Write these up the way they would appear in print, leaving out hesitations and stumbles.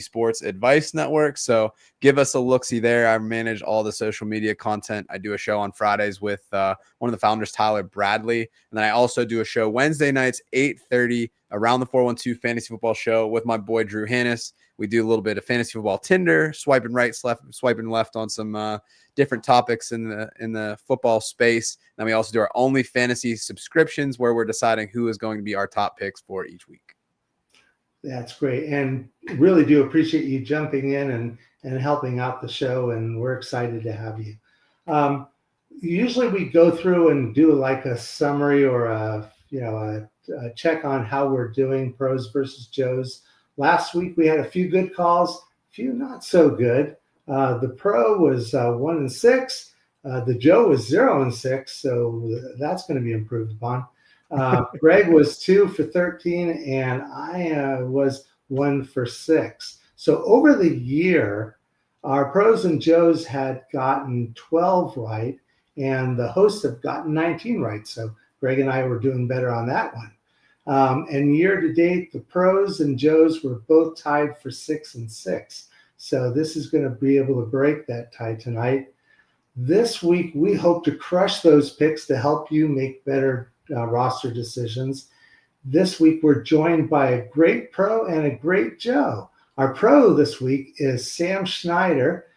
Sports Advice Network. So give us a look-see there. I manage all the social media content. I do a show on Fridays with one of the founders, Tyler Bradley. And then I also do a show Wednesday nights, 8:30, around the 412 Fantasy Football Show with my boy, Drew Hannis. We do a little bit of fantasy football Tinder, swiping right, swiping left on some different topics in the football space. Then we also do our only fantasy subscriptions where we're deciding who is going to be our top picks for each week. That's great. And really do appreciate you jumping in and helping out the show. And we're excited to have you. Usually we go through and do like a summary or a check on how we're doing, pros versus Joes. Last week we had a few good calls, a few not so good. The pro was 1-6. The Joe was 0-6, so that's going to be improved upon. Greg was 2 for 13, and I was 1 for 6. So over the year, our pros and Joes had gotten 12 right, and the hosts have gotten 19 right. So Greg and I were doing better on that one. And year to date, the pros and Joes were both tied for 6 and 6. So this is going to be able to break that tie tonight. This week, we hope to crush those picks to help you make better roster decisions. This week, we're joined by a great pro and a great Joe. Our pro this week is Sam Schneider,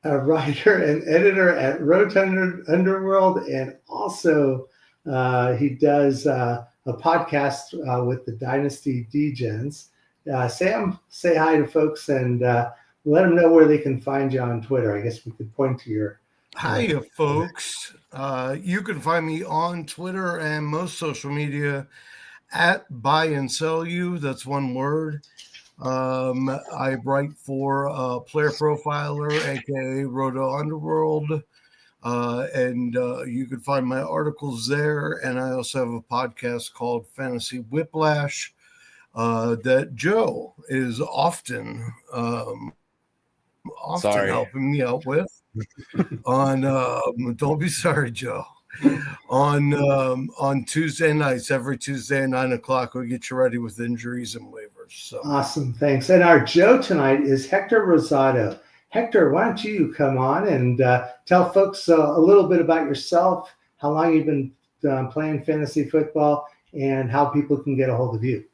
a writer and editor at Rotund Underworld, and also he does a podcast with the Dynasty Degens. Sam, say hi to folks and let them know where they can find you on Twitter. I guess we could point to your... Hiya, folks. You can find me on Twitter and most social media at Buy and Sell You. That's one word. I write for Player Profiler, aka Roto Underworld, and you can find my articles there. And I also have a podcast called Fantasy Whiplash that Joe is often helping me out with. Don't be sorry, Joe. On Tuesday nights, every Tuesday at 9:00, we get you ready with injuries and waivers. So awesome, thanks. And our Joe tonight is Hector Rosado. Hector, why don't you come on and tell folks a little bit about yourself, how long you've been playing fantasy football, and how people can get a hold of you.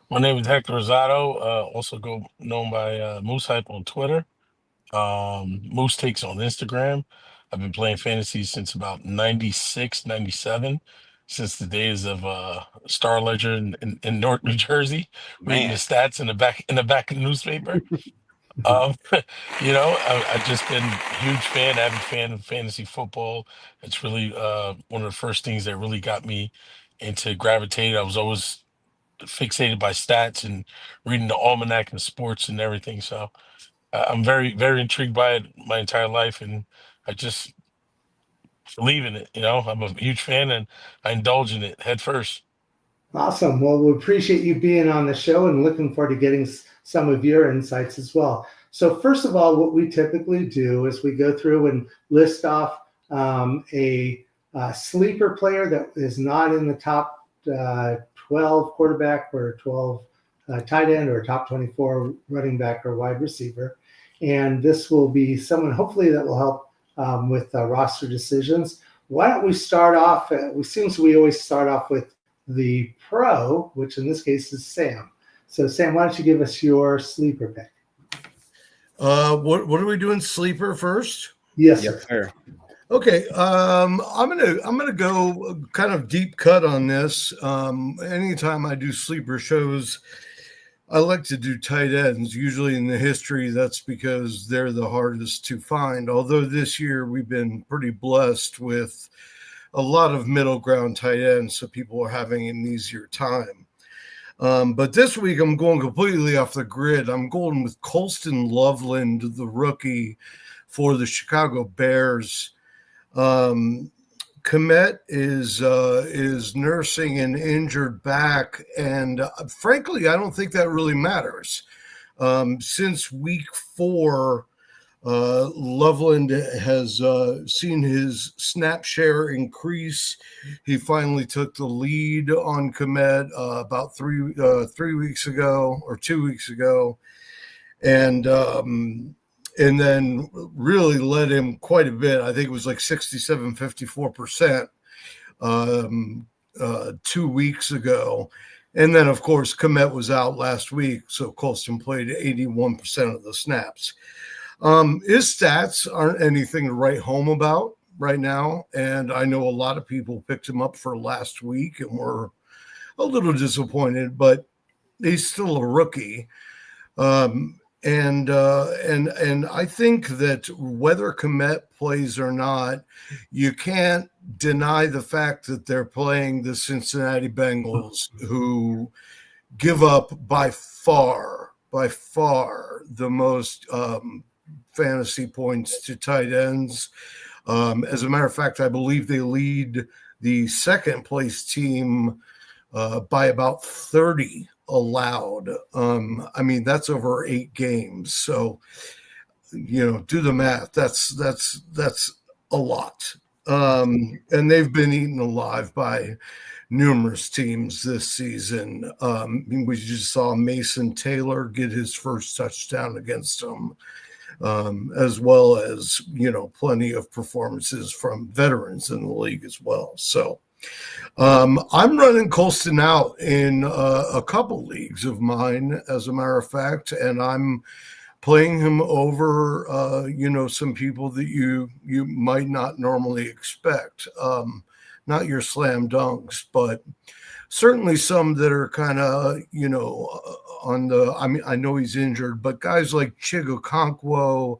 My name is Hector Rosado, also known by Moose Hype on Twitter, Moose Takes on Instagram. I've been playing fantasy since about 96, 97, since the days of Star Ledger in Newark, New Jersey, reading the stats in the back of the newspaper. I've just been a huge fan, avid fan of fantasy football. It's really one of the first things that really got me into gravitating. I was always fixated by stats and reading the almanac and sports and everything. So I'm very, very intrigued by it my entire life, and I just believe in it. I'm a huge fan, and I indulge in it head first. Awesome. Well, we appreciate you being on the show and looking forward to getting some of your insights as well. So first of all, what we typically do is we go through and list off a sleeper player that is not in the top 12 quarterback or 12 tight end or top 24 running back or wide receiver. And this will be someone hopefully that will help with roster decisions. Why don't we start off? It seems we always start off with the pro, which in this case is Sam. So Sam, why don't you give us your sleeper pick? What are we doing? Sleeper first? Yes, sir. Okay. I'm gonna go kind of deep cut on this. Anytime I do sleeper shows, I like to do tight ends. Usually in the history, that's because they're the hardest to find. Although this year we've been pretty blessed with a lot of middle ground tight ends, so people are having an easier time. But this week I'm going completely off the grid. I'm going with Colston Loveland, the rookie for the Chicago Bears. Komet is nursing an injured back, and frankly, I don't think that really matters. Since week 4, Loveland has seen his snap share increase. He finally took the lead on Komet about 3 weeks ago or 2 weeks ago, and then really led him quite a bit. I think it was like 54% 2 weeks ago. And then, of course, Komet was out last week, so Colston played 81% of the snaps. His stats aren't anything to write home about right now, and I know a lot of people picked him up for last week and were a little disappointed, but he's still a rookie. And I think that whether Komet plays or not, you can't deny the fact that they're playing the Cincinnati Bengals, who give up by far the most fantasy points to tight ends. As a matter of fact, I believe they lead the second place team by about 30 allowed. I mean, that's over 8 games. So, do the math. That's a lot. And they've been eaten alive by numerous teams this season. We just saw Mason Taylor get his first touchdown against them, as well as, plenty of performances from veterans in the league as well. So, I'm running Colston out in a couple leagues of mine, as a matter of fact, and I'm playing him over, some people that you might not normally expect. Not your slam dunks, but certainly some that are kind of, on the. I mean, I know he's injured, but guys like Chigokonkwo,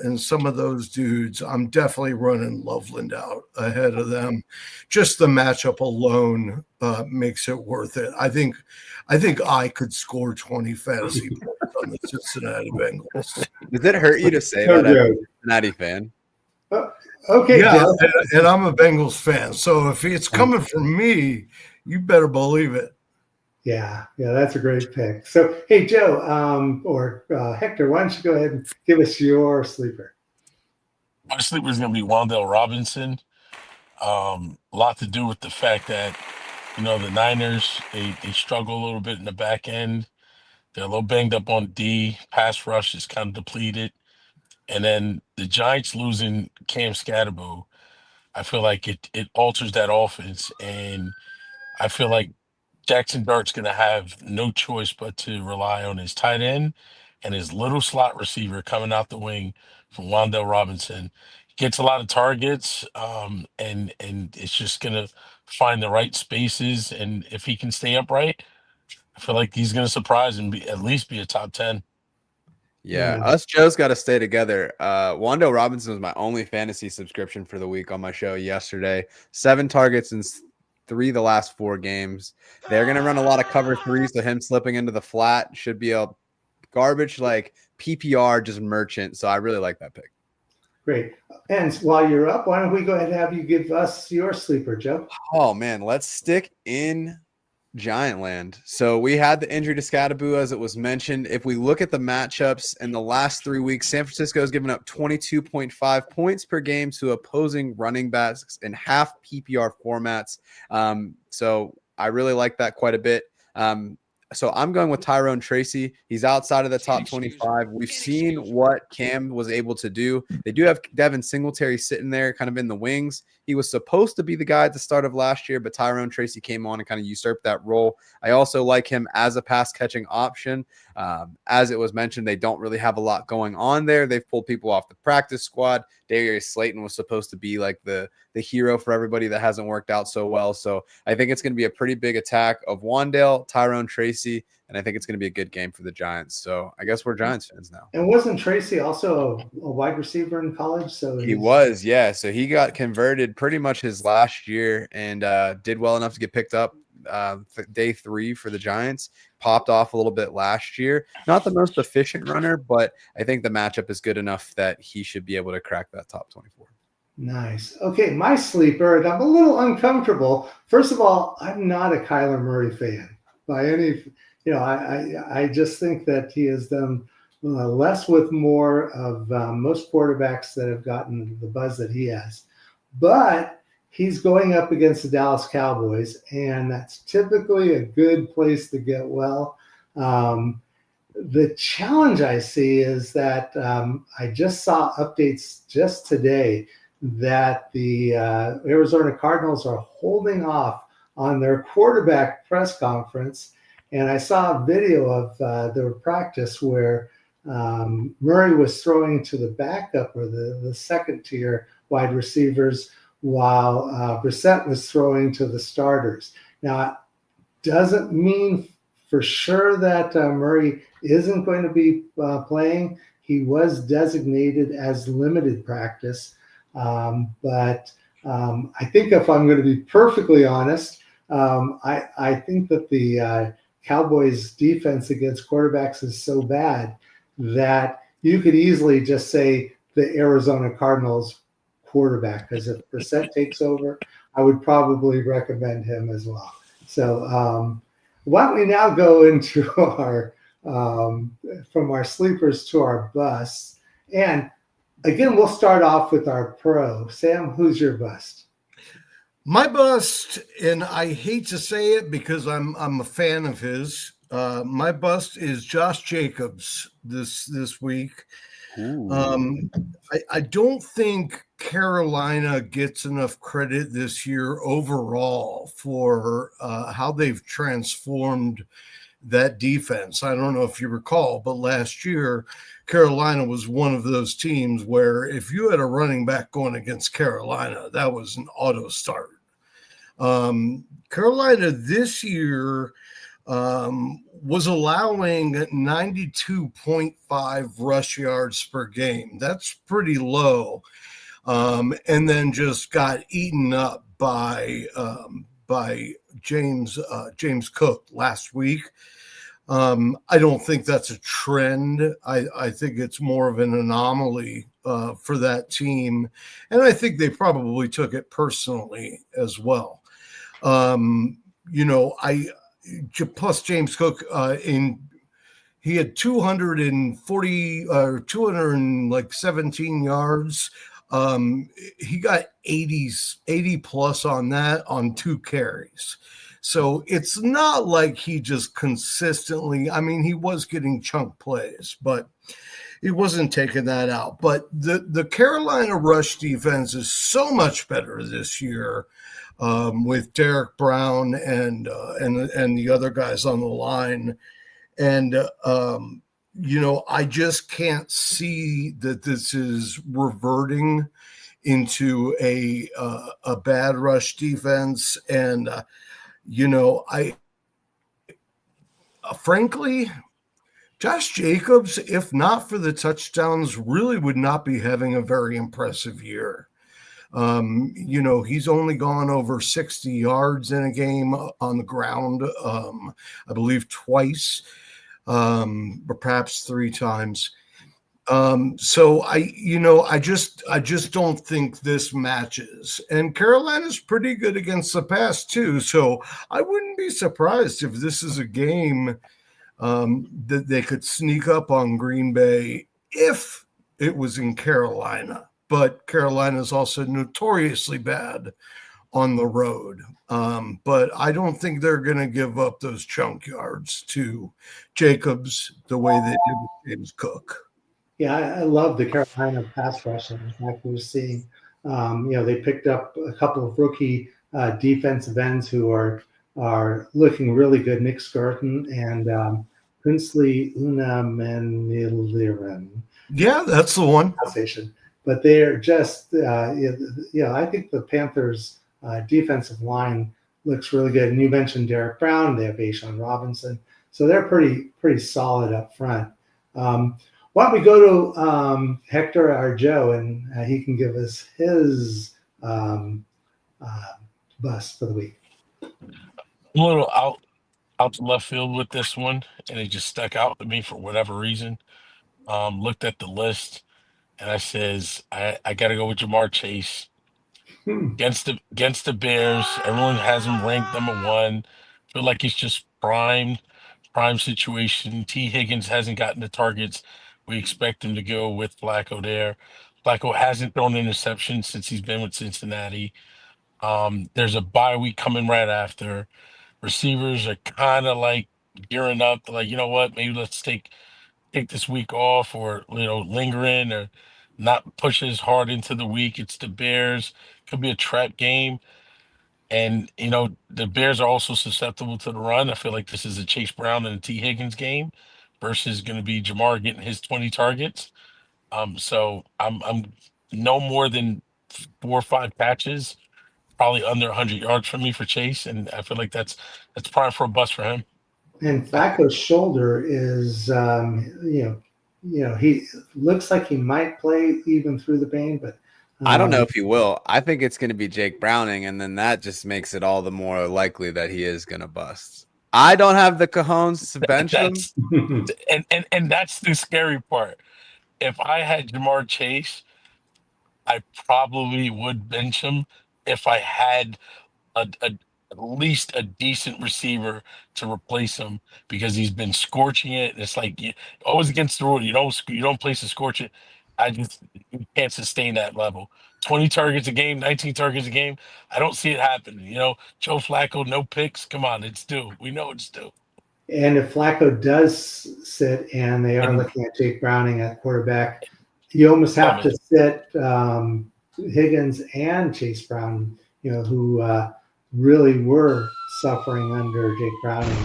and some of those dudes, I'm definitely running Loveland out ahead of them. Just the matchup alone makes it worth it. I think I could score 20 fantasy points on the Cincinnati Bengals. Does it hurt you to say that as a Cincinnati fan? Okay, yeah, and I'm a Bengals fan, so if it's coming from me, you better believe it. Yeah, that's a great pick. So, hey, Joe, or Hector, why don't you go ahead and give us your sleeper? My sleeper is going to be Wandale Robinson. A lot to do with the fact that, the Niners, they struggle a little bit in the back end. They're a little banged up on D. Pass rush is kind of depleted. And then the Giants losing Cam Scatterbo, I feel like it alters that offense. And I feel like Jackson Dart's going to have no choice but to rely on his tight end and his little slot receiver coming out the wing from Wandale Robinson. Gets a lot of targets, and it's just going to find the right spaces. And if he can stay upright, I feel like he's going to surprise and at least be a top 10. Yeah, us Joe's got to stay together. Wandale Robinson was my only fantasy subscription for the week on my show yesterday. 7 targets in 3 of the last 4 games. They're going to run a lot of cover 3, so him slipping into the flat should be a garbage like PPR just merchant. So I really like that pick. Great. And while you're up, why don't we go ahead and have you give us your sleeper, Joe? Oh man, let's stick in Giant land. So we had the injury to Scatterbo, as it was mentioned. If we look at the matchups in the last 3 weeks, San Francisco has given up 22.5 points per game to opposing running backs in half PPR formats. So I really like that quite a bit. So I'm going with Tyrone Tracy. He's outside of the top 25. We've seen what Cam was able to do. They do have Devin Singletary sitting there kind of in the wings. He was supposed to be the guy at the start of last year, but Tyrone Tracy came on and kind of usurped that role. I also like him as a pass catching option. As it was mentioned, they don't really have a lot going on there. They've pulled people off the practice squad. Darius Slayton was supposed to be like the hero for everybody that hasn't worked out so well. So I think it's going to be a pretty big attack of Wandale, Tyrone Tracy, and I think it's going to be a good game for the Giants. So I guess we're Giants fans now. And wasn't Tracy also a wide receiver in college? So he was, yeah. So he got converted pretty much his last year and did well enough to get picked up day 3 for the Giants. Popped off a little bit last year. Not the most efficient runner, but I think the matchup is good enough that he should be able to crack that top 24. Nice. Okay, my sleeper, and I'm a little uncomfortable. First of all, I'm not a Kyler Murray fan by any. I just think that he has done less with more of most quarterbacks that have gotten the buzz that he has. But he's going up against the Dallas Cowboys, and that's typically a good place to get well. The challenge I see is that I just saw updates just today that the Arizona Cardinals are holding off on their quarterback press conference. And I saw a video of their practice where Murray was throwing to the backup or the second tier wide receivers while Brissett was throwing to the starters. Now, it doesn't mean for sure that Murray isn't going to be playing. He was designated as limited practice. But I think if I'm going to be perfectly honest, I think that the Cowboys defense against quarterbacks is so bad that you could easily just say the Arizona Cardinals quarterback, because if Brissett takes over, I would probably recommend him as well. So why don't we now go into our from our sleepers to our busts. And again, we'll start off with our pro. Sam, who's your bust? My bust, and I hate to say it because I'm a fan of his. My bust is Josh Jacobs this week. I don't think Carolina gets enough credit this year overall for how they've transformed that defense. I don't know if you recall, but last year, Carolina was one of those teams where if you had a running back going against Carolina, that was an auto start. Carolina this year was allowing 92.5 rush yards per game. That's pretty low. And then just got eaten up by James Cook last week. I don't think that's a trend. I think it's more of an anomaly for that team. And I think they probably took it personally as well. Plus James Cook he had 240 or 217 yards. He got 80 plus on that on 2 carries. So it's not like he just consistently, I mean, he was getting chunk plays, but he wasn't taking that out. But the Carolina rush defense is so much better this year with Derek Brown and the other guys on the line. And, I just can't see that this is reverting into a bad rush defense. And, frankly, Josh Jacobs, if not for the touchdowns, really would not be having a very impressive year. He's only gone over 60 yards in a game on the ground, I believe twice, or perhaps 3 times. So I just don't think this matches. And Carolina's pretty good against the pass too. So I wouldn't be surprised if this is a game that they could sneak up on Green Bay if it was in Carolina. But Carolina is also notoriously bad on the road. But I don't think they're going to give up those chunk yards to Jacobs the way they did with James Cook. Yeah, I love the Carolina pass rush. In fact, we're seeing, they picked up a couple of rookie defensive ends who are looking really good. Nick Skirton and Princely Unamaniliran. Yeah, that's the one. But they're just, I think the Panthers' defensive line looks really good. And you mentioned Derek Brown. They have Ashawn Robinson. So they're pretty solid up front. Why don't we go to Hector or Joe, and he can give us his bust for the week. I'm a little out to left field with this one, and it just stuck out to me for whatever reason. Looked at the list, and I says I got to go with Jamar Chase against the Bears. Everyone has him ranked number 1. Feel like he's just prime situation. T. Higgins hasn't gotten the targets, We expect him to go with Flacco there. Flacco hasn't thrown an interception since he's been with Cincinnati. There's a bye week coming right after. Receivers are kind of like gearing up, like, you know what, maybe let's take this week off, or linger in, or not push as hard into the week. It's the Bears. Could be a trap game. And the Bears are also susceptible to the run. I feel like this is a Chase Brown and a T. Higgins game versus going to be Jamar getting his 20 targets. So I'm no more than 4 or 5 catches, probably under 100 yards from me for Chase, and I feel like that's prime for a bust for him. And Flacco's shoulder is, he looks like he might play even through the pain, but I don't know if he will. I think it's going to be Jake Browning, and then that just makes it all the more likely that he is going to bust. I don't have the cojones to bench him. And that's the scary part. If I had Jamar Chase, I probably would bench him if I had at least a decent receiver to replace him, because he's been scorching it. It's like always against the rule. You don't place a scorch it. You can't sustain that level. 20 targets a game, 19 targets a game. I don't see it happening. Joe Flacco, no picks. Come on, it's due. We know it's due. And if Flacco does sit and they are looking at Jake Browning at quarterback, you almost have to sit Higgins and Chase Brown, who really were suffering under Jake Browning.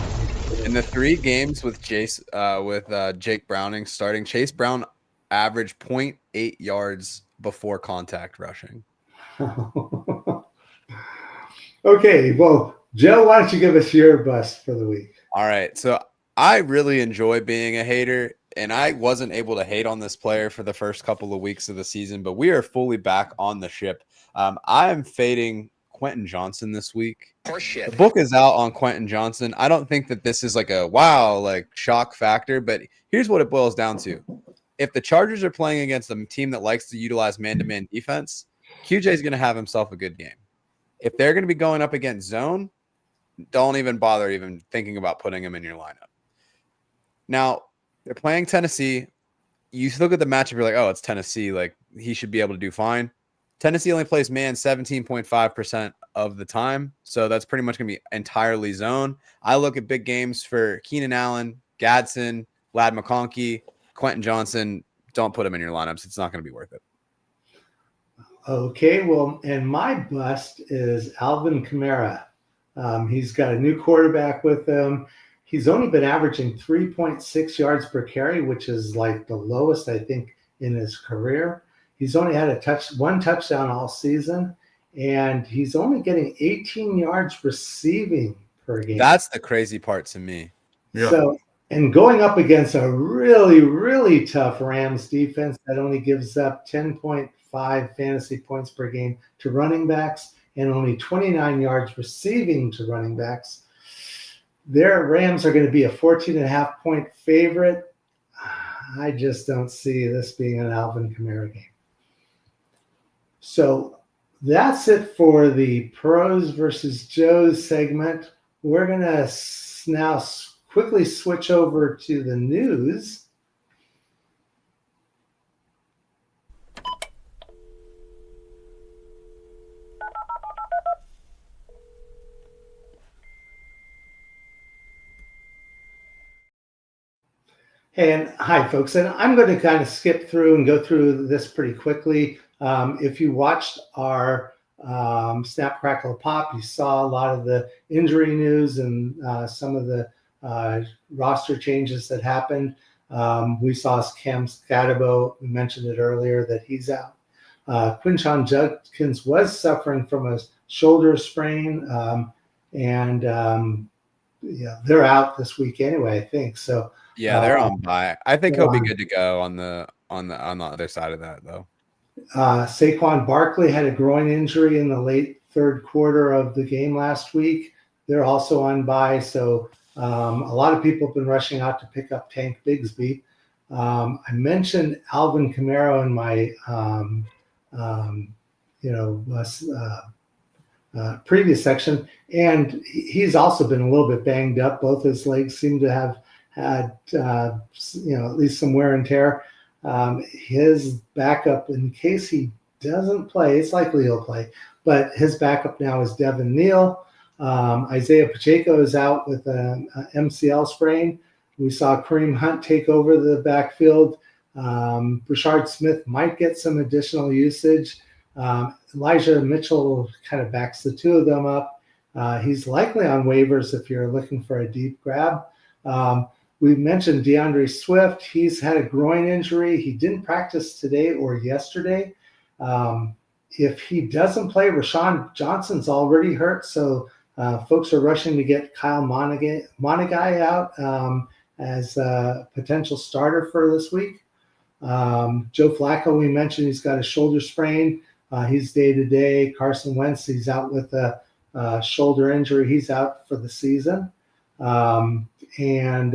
In the 3 games with Jake Browning starting, Chase Brown averaged 0.8 yards before contact rushing. Okay, well, Joe, why don't you give us your bust for the week? All right, so I really enjoy being a hater, and I wasn't able to hate on this player for the first couple of weeks of the season, but we are fully back on the ship. I am fading Quentin Johnson this week. The book is out on Quentin Johnson. I don't think that this is like a shock factor, but here's what it boils down to. If the Chargers are playing against a team that likes to utilize man-to-man defense, QJ is going to have himself a good game. If they're going to be going up against zone, don't even bother even thinking about putting him in your lineup. Now, they're playing Tennessee. You look at the matchup, you're like, oh, it's Tennessee. Like, he should be able to do fine. Tennessee only plays man 17.5% of the time, so that's pretty much going to be entirely zone. I look at big games for Keenan Allen, Gadsden, Lad McConkey, Quentin Johnson. Don't put him in your lineups. It's not going to be worth it. Okay, well, and my bust is Alvin Kamara. He's got a new quarterback with him. He's only been averaging 3.6 yards per carry, which is like the lowest, I think, in his career. He's only had one touchdown all season, and he's only getting 18 yards receiving per game. That's the crazy part to me. Yeah. So, and going up against a really, really tough Rams defense that only gives up 10.5 fantasy points per game to running backs and only 29 yards receiving to running backs. Their Rams are going to be a 14.5 point favorite. I just don't see this being an Alvin Kamara game. So that's it for the Pros versus Joes segment. We're going to now quickly switch over to the news. And hi, folks. And I'm going to kind of skip through and go through this pretty quickly. If you watched our Snap, Crackle, Pop, you saw a lot of the injury news and some of the roster changes that happened. We saw Cam Scatterbo, we mentioned it earlier, that he's out. Quinshon Judkins was suffering from a shoulder sprain, and they're out this week anyway, I think. So yeah, they're on bye. I think he'll be good to go on the other side of that, though. Saquon Barkley had a groin injury in the late third quarter of the game last week. They're also on bye, so a lot of people have been rushing out to pick up Tank Bigsby. I mentioned Alvin Kamara in my previous section, and he's also been a little bit banged up. Both his legs seem to have had at least some wear and tear. His backup, in case he doesn't play, it's likely he'll play, but his backup now is Devin Neal. Isaiah Pacheco is out with an MCL sprain. We saw Kareem Hunt take over the backfield. Rashard Smith might get some additional usage. Elijah Mitchell kind of backs the two of them up. He's likely on waivers if you're looking for a deep grab. We mentioned DeAndre Swift. He's had a groin injury. He didn't practice today or yesterday. If he doesn't play, Rashawn Johnson's already hurt, so folks are rushing to get Kyle Monaghan out as a potential starter for this week. Joe Flacco, we mentioned he's got a shoulder sprain. He's day-to-day. Carson Wentz, he's out with a shoulder injury. He's out for the season. And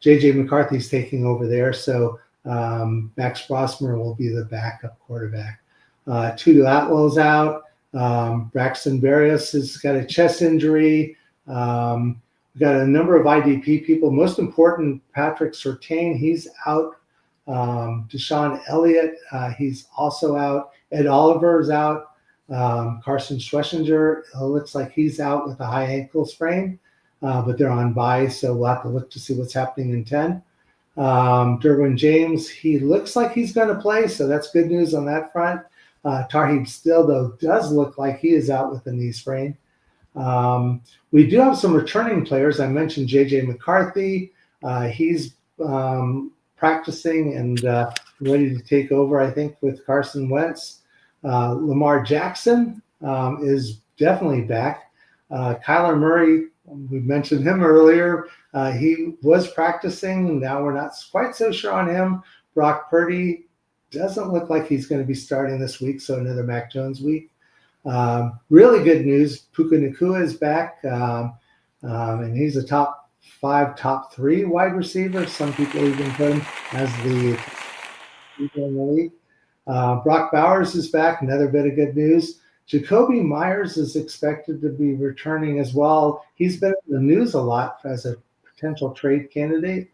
J.J. McCarthy's taking over there, so Max Brosmer will be the backup quarterback. Tutu Atwell's out. Braxton Berrios has got a chest injury. We've got a number of IDP people. Most important, Patrick Surtain, he's out. Deshaun Elliott, he's also out. Ed Oliver is out. Carson Schlesinger, looks like he's out with a high ankle sprain, but they're on bye, so we'll have to look to see what's happening in 10. Derwin James, he looks like he's going to play, so that's good news on that front. Tarheeb Still, though, does look like he is out with a knee sprain. We do have some returning players. I mentioned J.J. McCarthy. He's practicing and ready to take over, I think, with Carson Wentz. Lamar Jackson is definitely back. Kyler Murray, we mentioned him earlier. He was practicing. Now we're not quite so sure on him. Brock Purdy doesn't look like he's going to be starting this week, so another Mac Jones week. Really good news. Puka Nacua is back, and he's a top 5, top 3 wide receiver. Some people even put him as the in the league. Brock Bowers is back, another bit of good news. Jacoby Myers is expected to be returning as well. He's been in the news a lot as a potential trade candidate.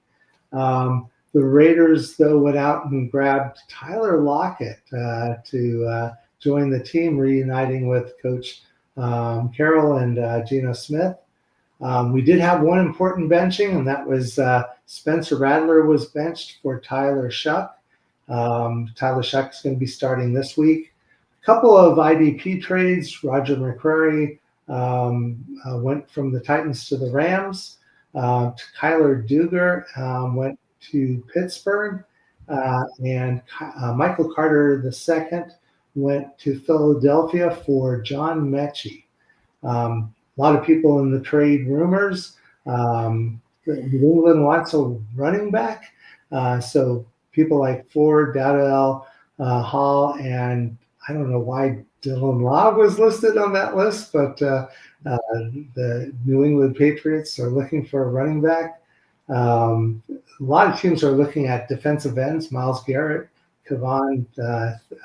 The Raiders, though, went out and grabbed Tyler Lockett to join the team, reuniting with Coach Carroll and Geno Smith. We did have one important benching, and that was Spencer Rattler was benched for Tyler Shuck. Tyler Shuck is going to be starting this week. A couple of IDP trades. Roger McCreary went from the Titans to the Rams. Kyler Duger went to Pittsburgh. And Michael Carter II went to Philadelphia for John Mechie. A lot of people in the trade rumors. New England wants a running back. So people like Ford, Dowdell, Hall, and I don't know why Dylan Law was listed on that list, but the New England Patriots are looking for a running back. A lot of teams are looking at defensive ends, Myles Garrett, Kevon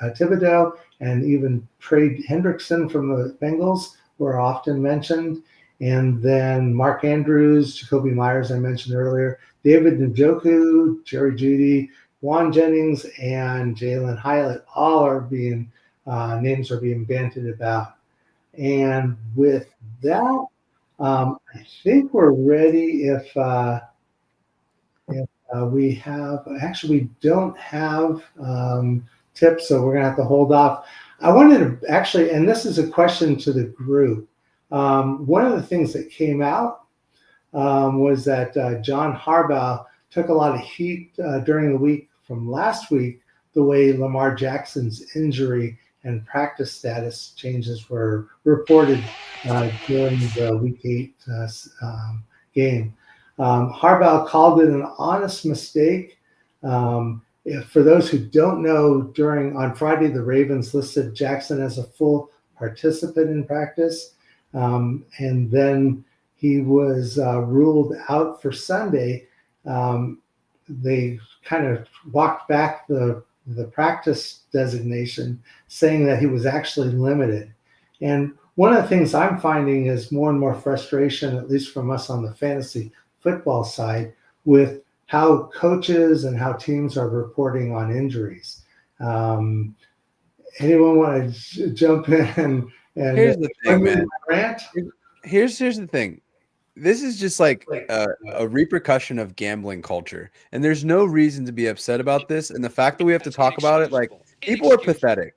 Thibodeau, and even Trey Hendrickson from the Bengals were often mentioned. And then Mark Andrews, Jacoby Myers, I mentioned earlier, David Njoku, Jerry Jeudy, Juan Jennings, and Jalen Hyatt, all are being names are being bandied about. And with that, I think we're ready. If we have, actually, we don't have tips, so we're gonna have to hold off. I wanted to actually, and this is a question to the group. One of the things that came out was that John Harbaugh took a lot of heat during the week from last week, the way Lamar Jackson's injury and practice status changes were reported during the Week 8 game. Harbaugh called it an honest mistake. For those who don't know, on Friday, the Ravens listed Jackson as a full participant in practice. And then he was ruled out for Sunday. They kind of walked back the practice designation, saying that he was actually limited. And one of the things I'm finding is more and more frustration, at least from us on the fantasy football side, with how coaches and how teams are reporting on injuries. Anyone want to jump in and Here's the thing, man. Rant? Here's the thing. This is just like a repercussion of gambling culture, and there's no reason to be upset about this. And the fact that we have to talk about it, like, people are pathetic.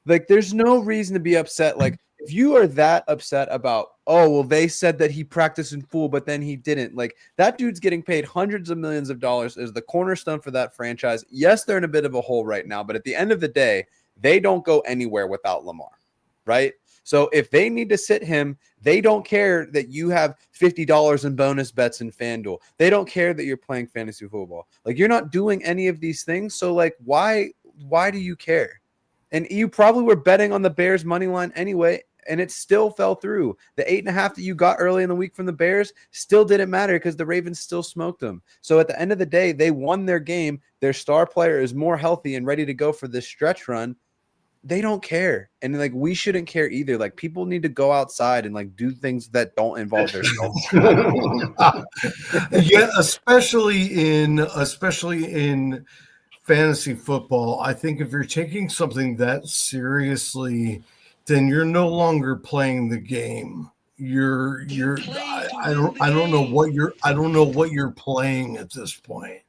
Like, there's no reason to be upset. Like, if you are that upset about, oh, well, they said that he practiced in full, but then he didn't. Like, that dude's getting paid hundreds of millions of dollars as the cornerstone for that franchise. Yes, they're in a bit of a hole right now, but at the end of the day, they don't go anywhere without Lamar, right? So if they need to sit him, they don't care that you have $50 in bonus bets in FanDuel. They don't care that you're playing fantasy football. Like, you're not doing any of these things. So, like, why do you care? And you probably were betting on the Bears money line anyway, and it still fell through. The 8.5 that you got early in the week from the Bears still didn't matter because the Ravens still smoked them. So at the end of the day, they won their game. Their star player is more healthy and ready to go for this stretch run. They don't care. And, like, we shouldn't care either. Like, people need to go outside and, like, do things that don't involve their selves. Yeah, especially in fantasy football. I think if you're taking something that seriously, then you're no longer playing the game. I don't know what you're playing at this point.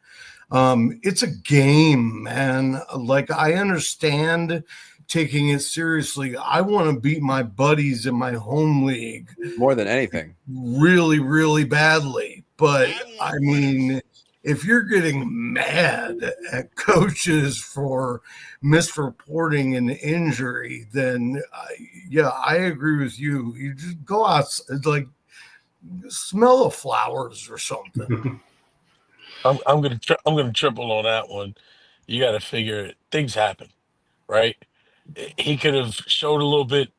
It's a game, man. Like, I understand taking it seriously. I want to beat my buddies in my home league More than anything. really, really badly. But I mean, if you're getting mad at coaches for misreporting an injury, then I agree with you. You just go out, like, smell the flowers or something. I'm gonna triple on that one. You got to figure things happen, right? He could have showed a little bit,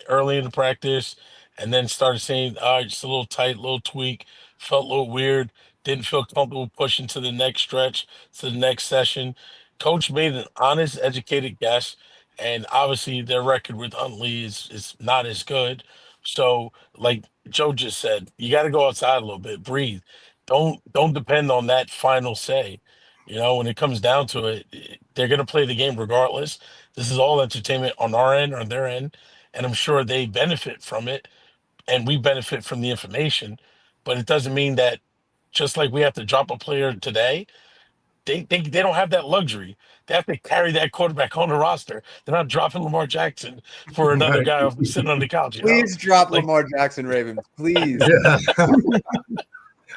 early in the practice, and then started saying, "All right, just a little tight, little tweak, felt a little weird, didn't feel comfortable pushing to the next stretch, to the next session." Coach made an honest, educated guess, and obviously their record with Huntley is not as good. So, like Joe just said, you got to go outside a little bit, breathe. Don't depend on that final say. When it comes down to it, they're going to play the game regardless. This is all entertainment on our end, on their end, and I'm sure they benefit from it, and we benefit from the information. But it doesn't mean that just like we have to drop a player today, they don't have that luxury. They have to carry that quarterback on the roster. They're not dropping Lamar Jackson for another guy sitting on the couch. Please drop Lamar Jackson, Ravens. Please. Yeah.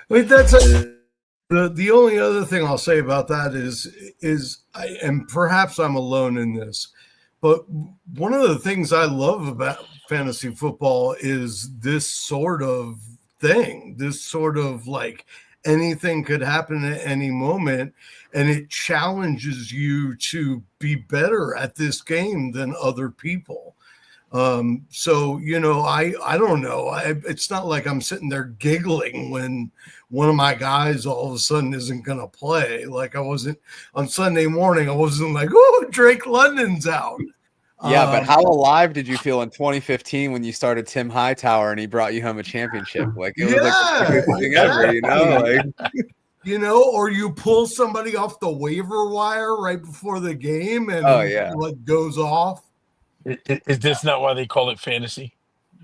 Wait, the only other thing I'll say about that is and perhaps I'm alone in this, but one of the things I love about fantasy football is this sort of thing, this sort of, like, anything could happen at any moment, and it challenges you to be better at this game than other people. So, I don't know. It's not like I'm sitting there giggling when one of my guys all of a sudden isn't going to play. Like, I wasn't on Sunday morning. I wasn't like, oh, Drake London's out. Yeah, but how alive did you feel in 2015 when you started Tim Hightower and he brought you home a championship? Like, it was like the biggest thing ever, Like, or you pull somebody off the waiver wire right before the game and like goes off. Is this not why they call it fantasy?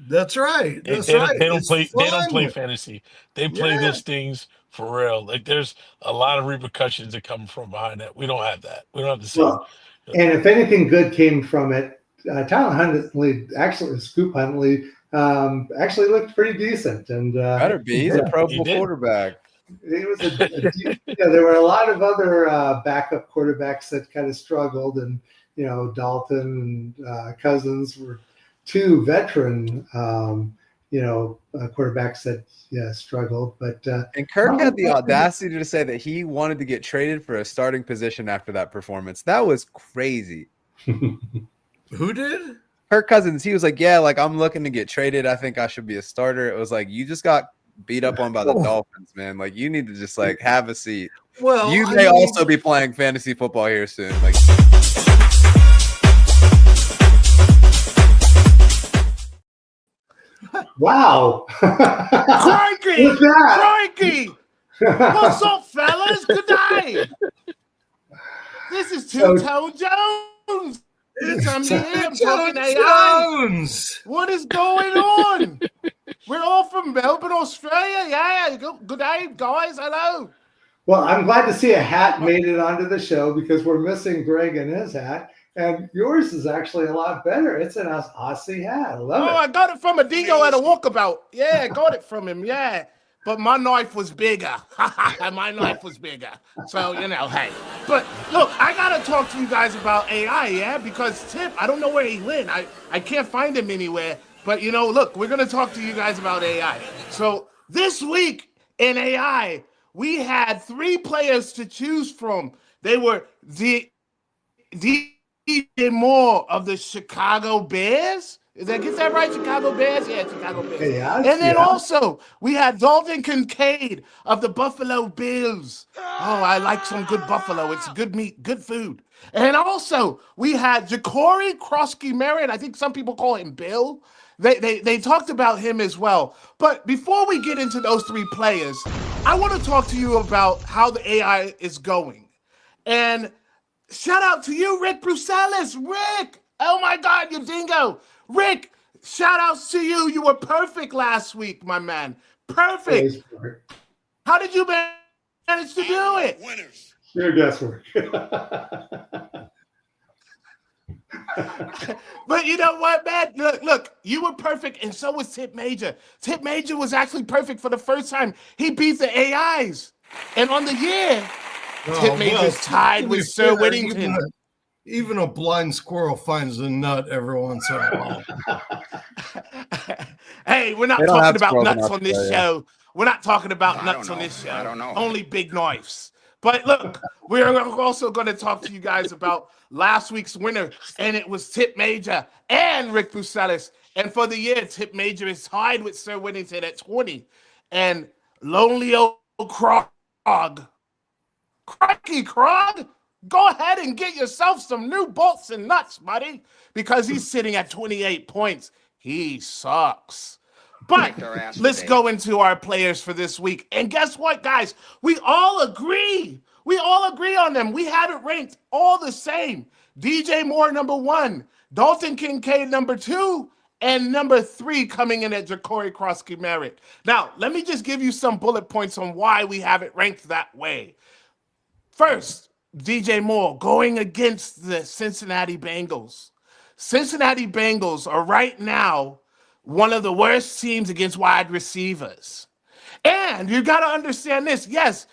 That's right. They don't play fantasy. They play these things for real. Like, there's a lot of repercussions that come from behind that. We don't have that. We don't have the same. Well, and if anything good came from it, Tyler Huntley, actually, Scoop Huntley, actually looked pretty decent. And better be. He's a Pro Bowl quarterback. He was there were a lot of other backup quarterbacks that kind of struggled, and Dalton and Cousins were two veteran quarterbacks that struggled. But and Kirk had the audacity to say that he wanted to get traded for a starting position after that performance. That was crazy. Who did? Kirk Cousins. He was like, yeah, like, I'm looking to get traded. I think I should be a starter. It was like, you just got beat up on by the Dolphins, man. Like, you need to just, like, have a seat. Well, you may also be playing fantasy football here soon. Like, wow. Crikey! What's that? Crikey! What's up, fellas? Good day. This is Two-Tone Jones. Anytime you hear I'm talking AI. Jones. What is going on? We're all from Melbourne, Australia. Yeah, good day, guys. Hello. Well, I'm glad to see a hat made it onto the show because we're missing Greg and his hat. And yours is actually a lot better. It's an Aussie hat. I love it. I got it from a dingo at a walkabout. Yeah, got it from him. Yeah. But my knife was bigger. My knife was bigger. So, hey. But look, I got to talk to you guys about AI, yeah? Because Tipp, I don't know where he went. I can't find him anywhere. But, look, we're going to talk to you guys about AI. So this week in AI, we had 3 players to choose from. They were DJ Moore of the Chicago Bears. Is that right? Chicago Bears? Yeah, Chicago Bears. Yeah, and then also we had Dalton Kincaid of the Buffalo Bills. Oh, I like some good buffalo. It's good meat, good food. And also we had Ja'Cory Krosky-Merritt. I think some people call him Bill. They talked about him as well. But before we get into those 3 players, I want to talk to you about how the AI is going. And shout out to you, Rick Brusalis. Rick, oh my God, you dingo. Rick, shout outs to you. You were perfect last week, my man. Perfect. How did you manage to do it? Winners. Your guesswork. But you know what, man? Look, you were perfect, and so was Tipp Major. Tipp Major was actually perfect for the first time. He beat the AIs. And on the year, Tipp Major's tied with Sir Whittington. Even a blind squirrel finds a nut every once in a while. Hey, we're not talking about nuts on this show. We're not talking about nuts on this show. I don't know. Only big knives. But look, we're also going to talk to you guys about last week's winner, and it was Tipp Major and Rick Brusalis. And for the year, Tipp Major is tied with Sir Whittington at 20. And Lonely Old Krog. Crikey, Krog! Go ahead and get yourself some new bolts and nuts, buddy, because he's sitting at 28 points. He sucks. But let's go into our players for this week. And guess what, guys? We all agree. We all agree on them. We have it ranked all the same. DJ Moore, number 1. Dalton Kincaid, number 2. And number 3 coming in at Ja'Cory Krosky-Merritt. Now, let me just give you some bullet points on why we have it ranked that way. First, DJ Moore going against the Cincinnati Bengals. Cincinnati Bengals are right now one of the worst teams against wide receivers. And you got to understand this. Yes,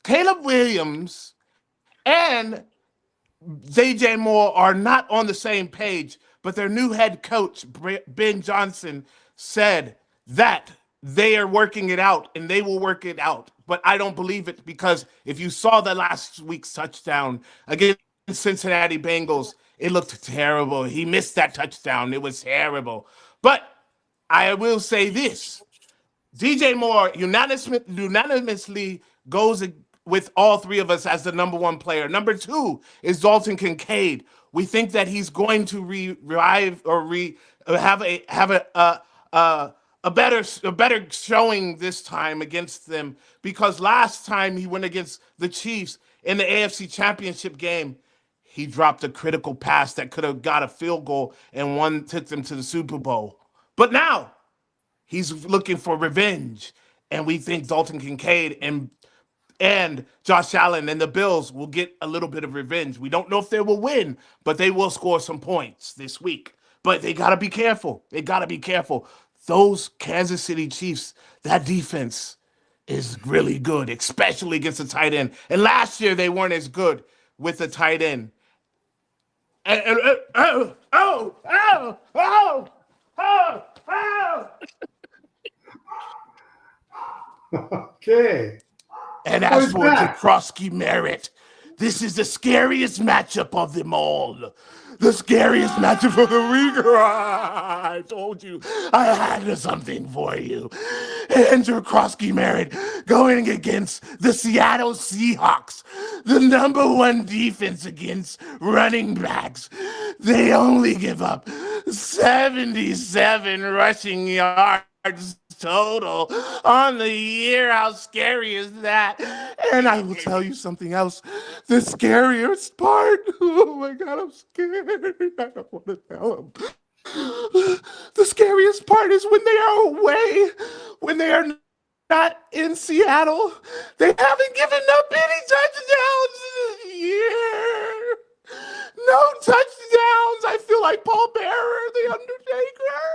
Caleb Williams and DJ Moore are not on the same page, but their new head coach, Ben Johnson, said that they are working it out and they will work it out. But I don't believe it because if you saw the last week's touchdown against Cincinnati Bengals, it looked terrible. He missed that touchdown. It was terrible. But I will say this. DJ Moore unanimously goes with all 3 of us as the number 1 player. Number 2 is Dalton Kincaid. We think that he's going to revive or have a better showing this time against them, because last time he went against the Chiefs in the AFC Championship game, he dropped a critical pass that could have got a field goal and took them to the Super Bowl. But now he's looking for revenge, and we think Dalton Kincaid and Josh Allen and the Bills will get a little bit of revenge. We don't know if they will win, but they will score some points this week. But they got to be careful. They got to be careful. Those Kansas City Chiefs, that defense is really good, especially against the tight end. And last year, they weren't as good with the tight end. Okay. And as for Krosky-Merritt, this is the scariest matchup of them all. The scariest matchup of the week. I told you I had something for you. Andrew Krosky-Merritt going against the Seattle Seahawks, the number 1 defense against running backs. They only give up 77 rushing yards total on the year. How scary is that? And I will tell you something else. The scariest part. Oh my God, I'm scared. I don't want to tell him. The scariest part is when they are away, when they are not in Seattle. They haven't given up any touchdowns this year. No touchdowns. I feel like Paul Bearer, the Undertaker.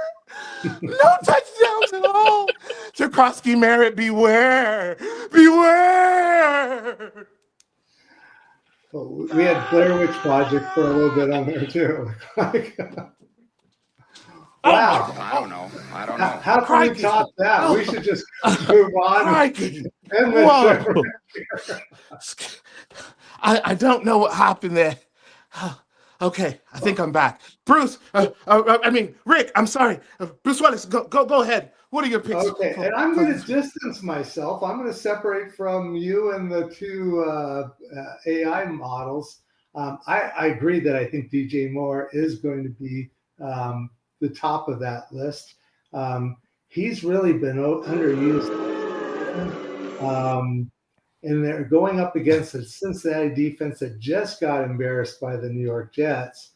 No touchdowns at all. Tchaikovsky Merritt, beware. Beware. Well, we had Blair Witch Project for a little bit on there too. Wow. I don't know. How can we top that? We should just move on. Crikey. And the Whoa. show. I don't know what happened there. Okay, I think I'm back. Bruce, Rick, I'm sorry. Bruce Willis, go ahead. What are your picks? Okay, and I'm going to distance myself. I'm going to separate from you and the two AI models. I agree that I think DJ Moore is going to be the top of that list. He's really been underused. And they're going up against a Cincinnati defense that just got embarrassed by the New York Jets.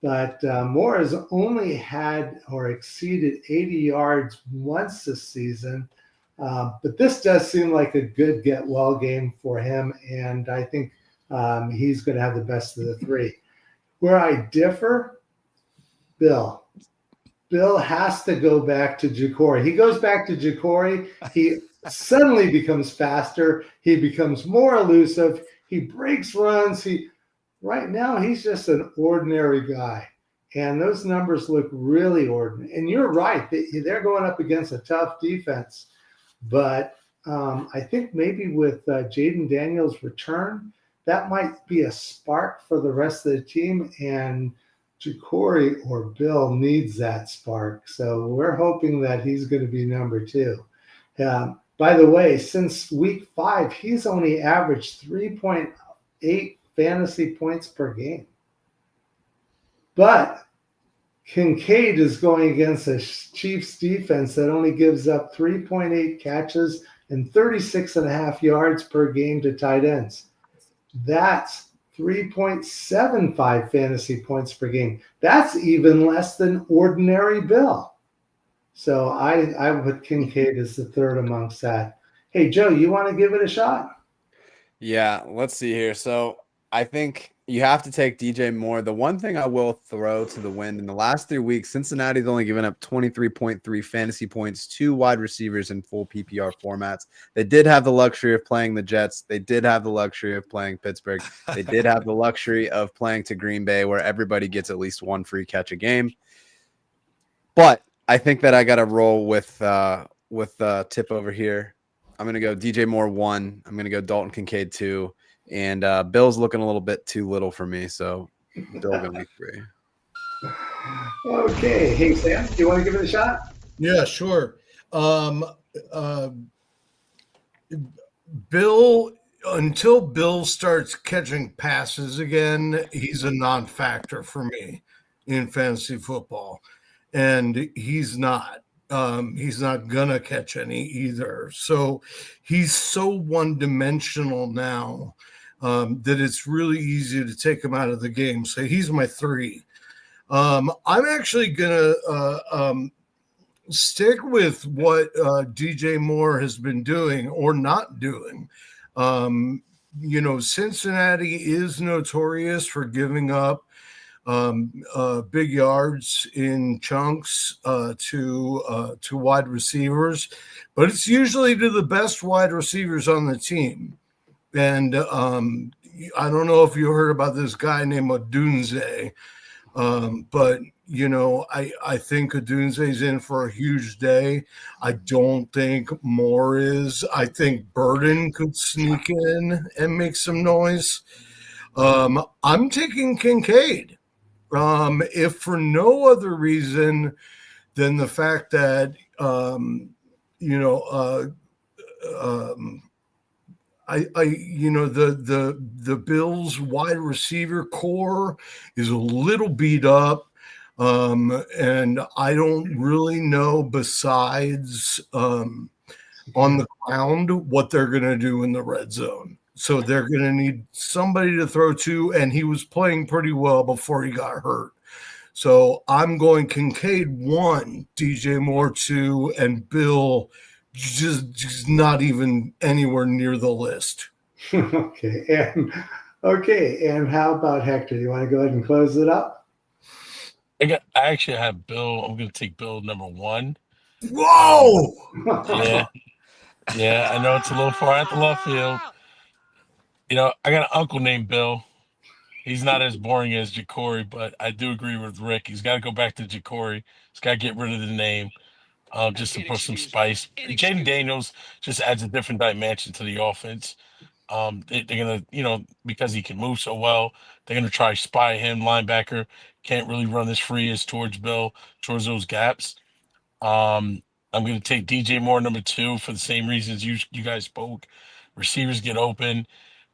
But Moore has only had or exceeded 80 yards once this season. But this does seem like a good get-well game for him, and I think he's going to have the best of the three. Where I differ, Bill. Bill has to go back to Jacory. He goes back to Jacory. He suddenly becomes faster. He becomes more elusive. He breaks runs. Right now, he's just an ordinary guy. And those numbers look really ordinary. And you're right. They're going up against a tough defense. But I think maybe with Jaden Daniels' return, that might be a spark for the rest of the team. And Jacory or Bill needs that spark. So we're hoping that he's going to be number two. By the way, since week 5, he's only averaged 3.8 fantasy points per game. But Kincaid is going against a Chiefs defense that only gives up 3.8 catches and 36.5 yards per game to tight ends. That's 3.75 fantasy points per game. That's even less than ordinary Bill. So I would put Kincaid as the third amongst that. Hey, Joe, you want to give it a shot? Yeah, let's see here. So I think you have to take DJ Moore. The one thing I will throw to the wind, in the last 3 weeks, Cincinnati's only given up 23.3 fantasy points to wide receivers in full PPR formats. They did have the luxury of playing the Jets. They did have the luxury of playing Pittsburgh. They did have the luxury of playing to Green Bay, where everybody gets at least one free catch a game. But I think that I got to roll with Tipp over here. I'm going to go DJ Moore 1. I'm going to go Dalton Kincaid 2. And Bill's looking a little bit too little for me, so Bill going to be 3. Okay. Hey, Sam, do you want to give it a shot? Yeah, sure. Bill, until Bill starts catching passes again, he's a non-factor for me in fantasy football. And he's not. He's not gonna catch any either. So he's so one-dimensional now that it's really easy to take him out of the game. So he's my 3. I'm actually gonna stick with what DJ Moore has been doing or not doing. Cincinnati is notorious for giving up big yards in chunks to wide receivers, but it's usually to the best wide receivers on the team. And I don't know if you heard about this guy named Odunze, but I think Odunze's in for a huge day. I don't think Moore is. I think Burden could sneak in and make some noise. I'm taking Kincaid. If for no other reason than the fact that, the Bills wide receiver core is a little beat up. And I don't really know, besides on the ground, what they're going to do in the red zone. So they're going to need somebody to throw to, and he was playing pretty well before he got hurt. So I'm going Kincaid 1, DJ Moore 2, and Bill just not even anywhere near the list. Okay. And how about Hector? You want to go ahead and close it up? I actually have Bill. I'm going to take Bill number 1. Whoa! Yeah. I know it's a little far out the left field. You know, I got an uncle named Bill. He's not as boring as Jacory, but I do agree with Rick. He's got to go back to Jacory. He's got to get rid of the name, just to put some spice. Jaden Daniels just adds a different dimension to the offense. They're gonna, because he can move so well, they're gonna try to spy him. Linebacker can't really run as free as towards Bill, towards those gaps. I'm gonna take DJ Moore number 2 for the same reasons you guys spoke. Receivers get open.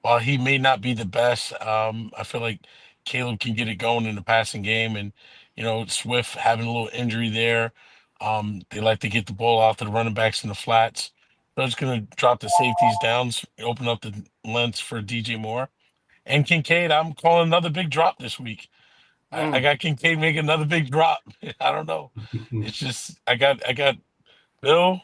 While he may not be the best, I feel like Caleb can get it going in the passing game, and Swift having a little injury there. They like to get the ball out to the running backs in the flats. So it's going to drop the safeties down, open up the lengths for DJ Moore. And Kincaid, I'm calling another big drop this week. I got Kincaid making another big drop. I don't know. It's just I got Bill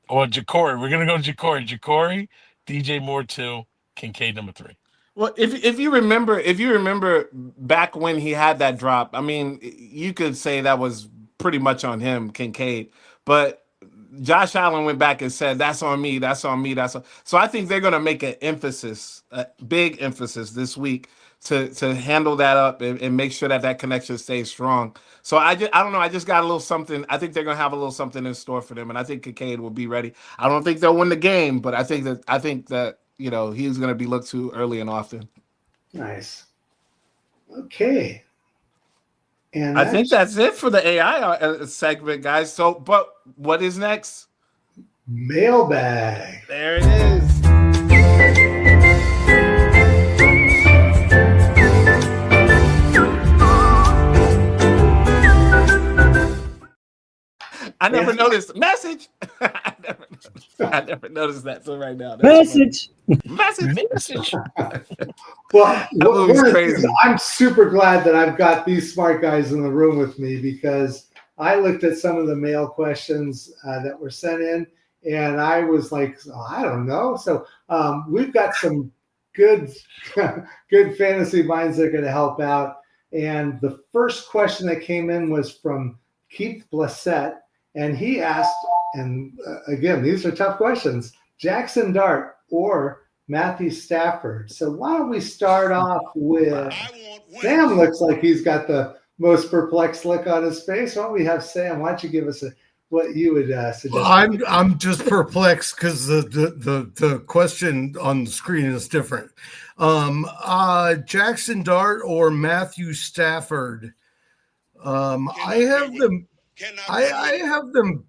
or Jacory. We're gonna go Jacory, DJ Moore 2, Kincaid number 3. Well, if you remember back when he had that drop, I mean, you could say that was pretty much on him, Kincaid. But Josh Allen went back and said, "That's on me. That's on me. That's on." So I think they're going to make an emphasis, a big emphasis this week to handle that up and make sure that connection stays strong. So I don't know. I just got a little something. I think they're going to have a little something in store for them, and I think Kincaid will be ready. I don't think they'll win the game, but I think that he's going to be looked to early and often. Nice. Okay. And I think that's it for the AI segment, guys. So, but what is next? Mailbag. There it is. I never noticed message. I never noticed that till right now. Message. Message. Well, crazy. I'm super glad that I've got these smart guys in the room with me, because I looked at some of the mail questions that were sent in, and I was like, I don't know. So we've got some good fantasy minds that are going to help out. And the first question that came in was from Keith Blissett, and he asked, and again, these are tough questions, Jackson Dart or Matthew Stafford. So why don't we start off with Sam? Looks like he's got the most perplexed look on his face. Why don't we have Sam? Why don't you give us what you would suggest? Well, I'm just perplexed because the question on the screen is different. Jackson Dart or Matthew Stafford? I have them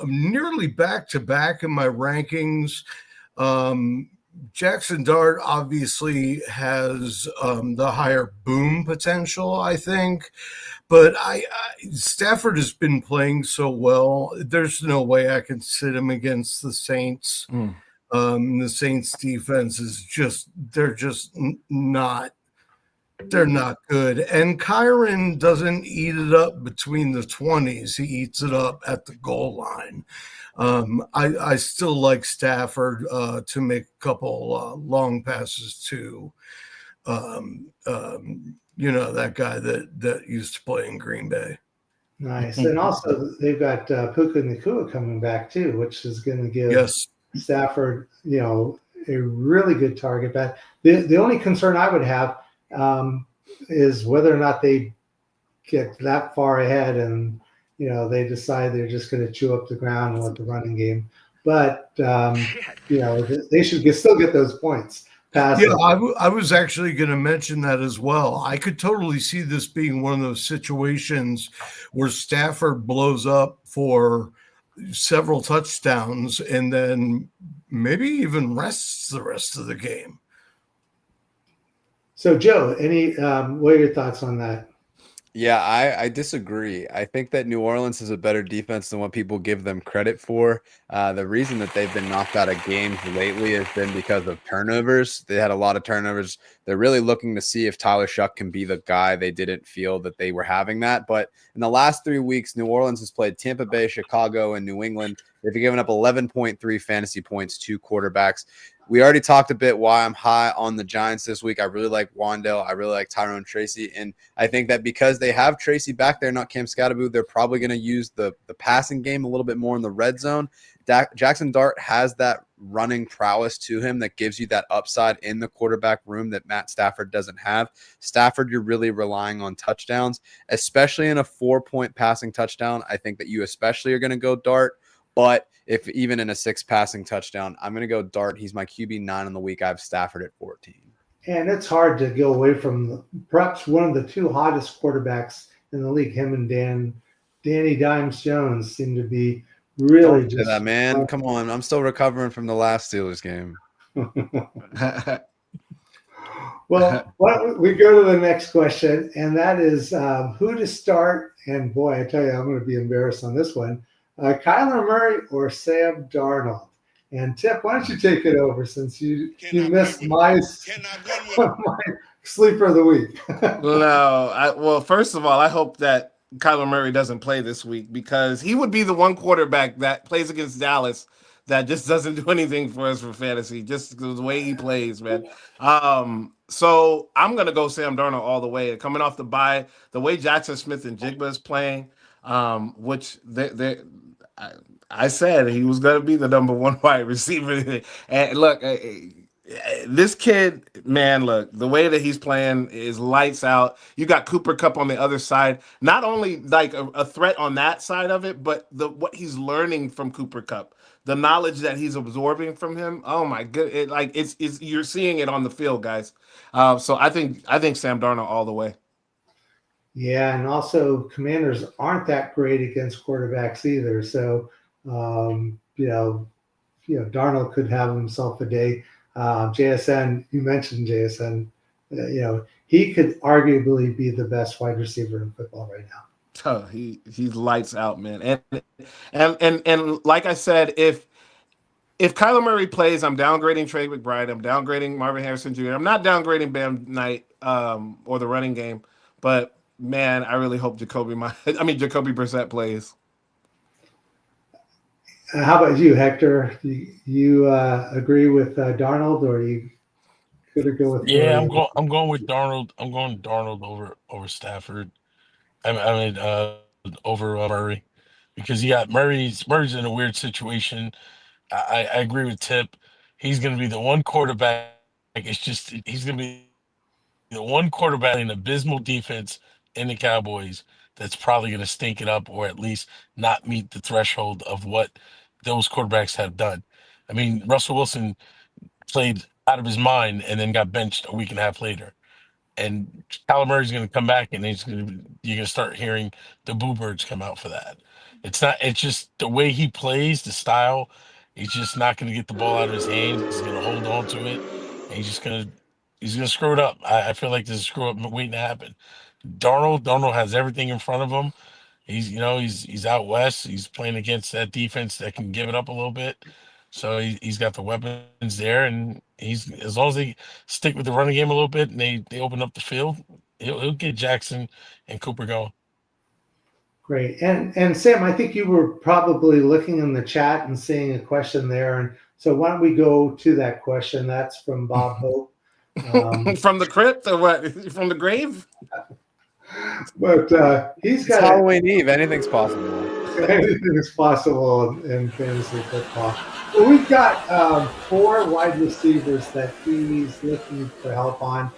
nearly back to back in my rankings. Jackson Dart obviously has the higher boom potential, I think, but Stafford has been playing so well. There's no way I can sit him against the Saints. The Saints defense is they're not good. And Kyron doesn't eat it up between the 20s. He eats it up at the goal line. I still like Stafford to make a couple long passes to, that guy that used to play in Green Bay. Nice. And also they've got Puka Nacua coming back too, which is going to give Stafford, a really good target back. The only concern I would have is whether or not they get that far ahead and they decide they're just going to chew up the ground with the running game. But they should still get those points. Yeah, I was actually going to mention that as well. I could totally see this being one of those situations where Stafford blows up for several touchdowns and then maybe even rests the rest of the game. So, Joe, what are your thoughts on that? Yeah, I disagree. I think that New Orleans is a better defense than what people give them credit for. The reason that they've been knocked out of games lately has been because of turnovers. They had a lot of turnovers. They're really looking to see if Tyler Shuck can be the guy. They didn't feel that they were having that. But in the last 3 weeks, New Orleans has played Tampa Bay, Chicago, and New England. They've given up 11.3 fantasy points to quarterbacks. We already talked a bit why I'm high on the Giants this week. I really like Wandale. I really like Tyrone Tracy. And I think that because they have Tracy back there, not Cam Scatterbo, they're probably going to use the passing game a little bit more in the red zone. Jackson Dart has that running prowess to him that gives you that upside in the quarterback room that Matt Stafford doesn't have. Stafford, you're really relying on touchdowns, especially in a 4-point passing touchdown. I think that you especially are going to go Dart. But if even in a 6 passing touchdown, I'm going to go Dart. He's my QB9 in the week. I have Stafford at 14. And it's hard to go away from perhaps one of the 2 hottest quarterbacks in the league. Him and Danny Dimes Jones seem to be really Don't say that, man. Come on. I'm still recovering from the last Steelers game. Well, we go to the next question, and that is who to start. And boy, I tell you, I'm going to be embarrassed on this one. Kyler Murray or Sam Darnold? And Tipp, why don't you take it over since you missed my sleeper of the week? Well, first of all, I hope that Kyler Murray doesn't play this week because he would be the one quarterback that plays against Dallas that just doesn't do anything for us for fantasy, just the way he plays, man. So I'm going to go Sam Darnold all the way. Coming off the bye, the way Jackson Smith and Jigba is playing, which I said he was going to be the number 1 wide receiver. And look, this kid, man, look, the way that he's playing is lights out. You got Cooper Kupp on the other side, not only like a threat on that side of it, but what he's learning from Cooper Kupp, the knowledge that he's absorbing from him. Oh my good, it's you're seeing it on the field, guys. So I think Sam Darnold all the way. Yeah, and also Commanders aren't that great against quarterbacks either. So Darnold could have himself a day. JSN, you mentioned JSN. He could arguably be the best wide receiver in football right now. Oh, he's lights out, man. And like I said, if Kyler Murray plays, I'm downgrading Trey McBride. I'm downgrading Marvin Harrison Jr. I'm not downgrading Bam Knight or the running game, but man, I really hope Jacoby Brissett plays. How about you, Hector? Do you agree with Darnold, or you could go with? Yeah, I'm going with Darnold. I'm going Darnold over Stafford. Over Murray, because Murray's in a weird situation. I agree with Tipp. He's going to be the one quarterback. He's going to be the one quarterback in abysmal defense in the Cowboys that's probably going to stink it up, or at least not meet the threshold of what those quarterbacks have done. I mean, Russell Wilson played out of his mind and then got benched a week and a half later. And Kyler Murray's going to come back, and you're going to start hearing the boo birds come out for that. It's just the way he plays, the style. He's just not going to get the ball out of his hands. He's going to hold on to it, and he's going to screw it up. I feel like there's a screw up waiting to happen. Darnold has everything in front of him. He's out west. He's playing against that defense that can give it up a little bit. So he's got the weapons there, and as long as they stick with the running game a little bit and they open up the field, he'll get Jackson and Cooper going. Great. And Sam, I think you were probably looking in the chat and seeing a question there. And so why don't we go to that question? That's from Bob Hope. From the crypt or what? From the grave? But he's got Halloween Eve. Anything's possible. Anything is possible in fantasy football. Well, we've got 4 wide receivers that he's looking for help on.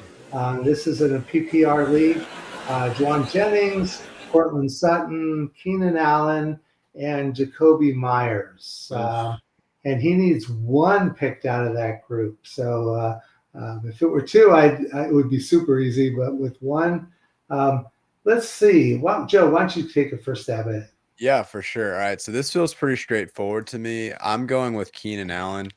This is in a PPR league. Juwan Jennings, Cortland Sutton, Keenan Allen, and Jacoby Myers. And he needs 1 picked out of that group. So if it were 2, it would be super easy. But with 1, let's see. Joe, why don't you take a first stab at it? Yeah, for sure. All right. So this feels pretty straightforward to me. I'm going with Keenan Allen.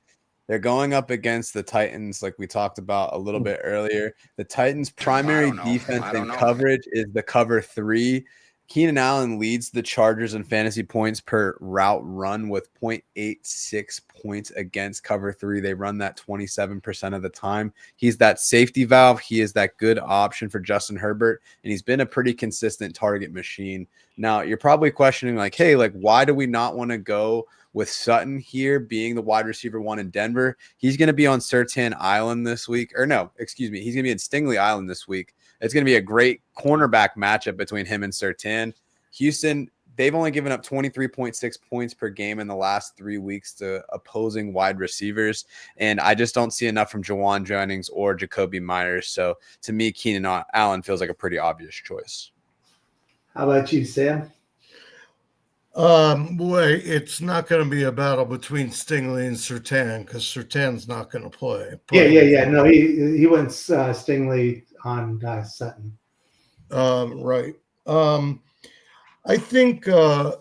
They're going up against the Titans, like we talked about a little bit earlier. The Titans' primary defense and coverage is the cover 3. Keenan Allen leads the Chargers in fantasy points per route run with 0.86 points against cover 3. They run that 27% of the time. He's that safety valve. He is that good option for Justin Herbert, and he's been a pretty consistent target machine. Now, you're probably questioning, like, hey, like, why do we not want to go with Sutton here being the wide receiver 1 in Denver? He's going to be on Surtain Island this week. Or no, excuse me. He's going to be in Stingley Island this week. It's going to be a great cornerback matchup between him and Surtain. Houston, they've only given up 23.6 points per game in the last 3 weeks to opposing wide receivers. And I just don't see enough from Jawan Jennings or Jacoby Myers. So to me, Keenan Allen feels like a pretty obvious choice. How about you, Sam? Boy, it's not going to be a battle between Stingley and Surtain because Surtain's not going to play. Yeah. No, he went Stingley on Sutton. Right. I think I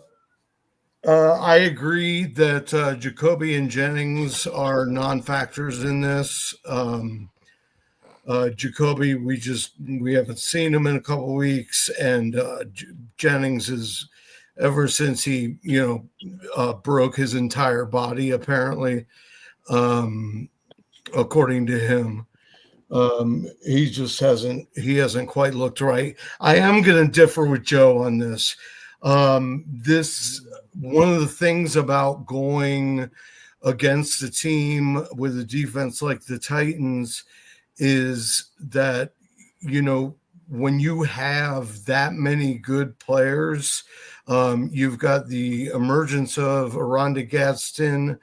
agree that Jacoby and Jennings are non-factors in this. Jacoby, we haven't seen him in a couple of weeks, and Jennings is ever since he broke his entire body apparently, according to him. He hasn't quite looked right. I am going to differ with Joe on this. One of the things about going against a team with a defense like the Titans is that, when you have that many good players, you've got the emergence of Aronda Gadsden.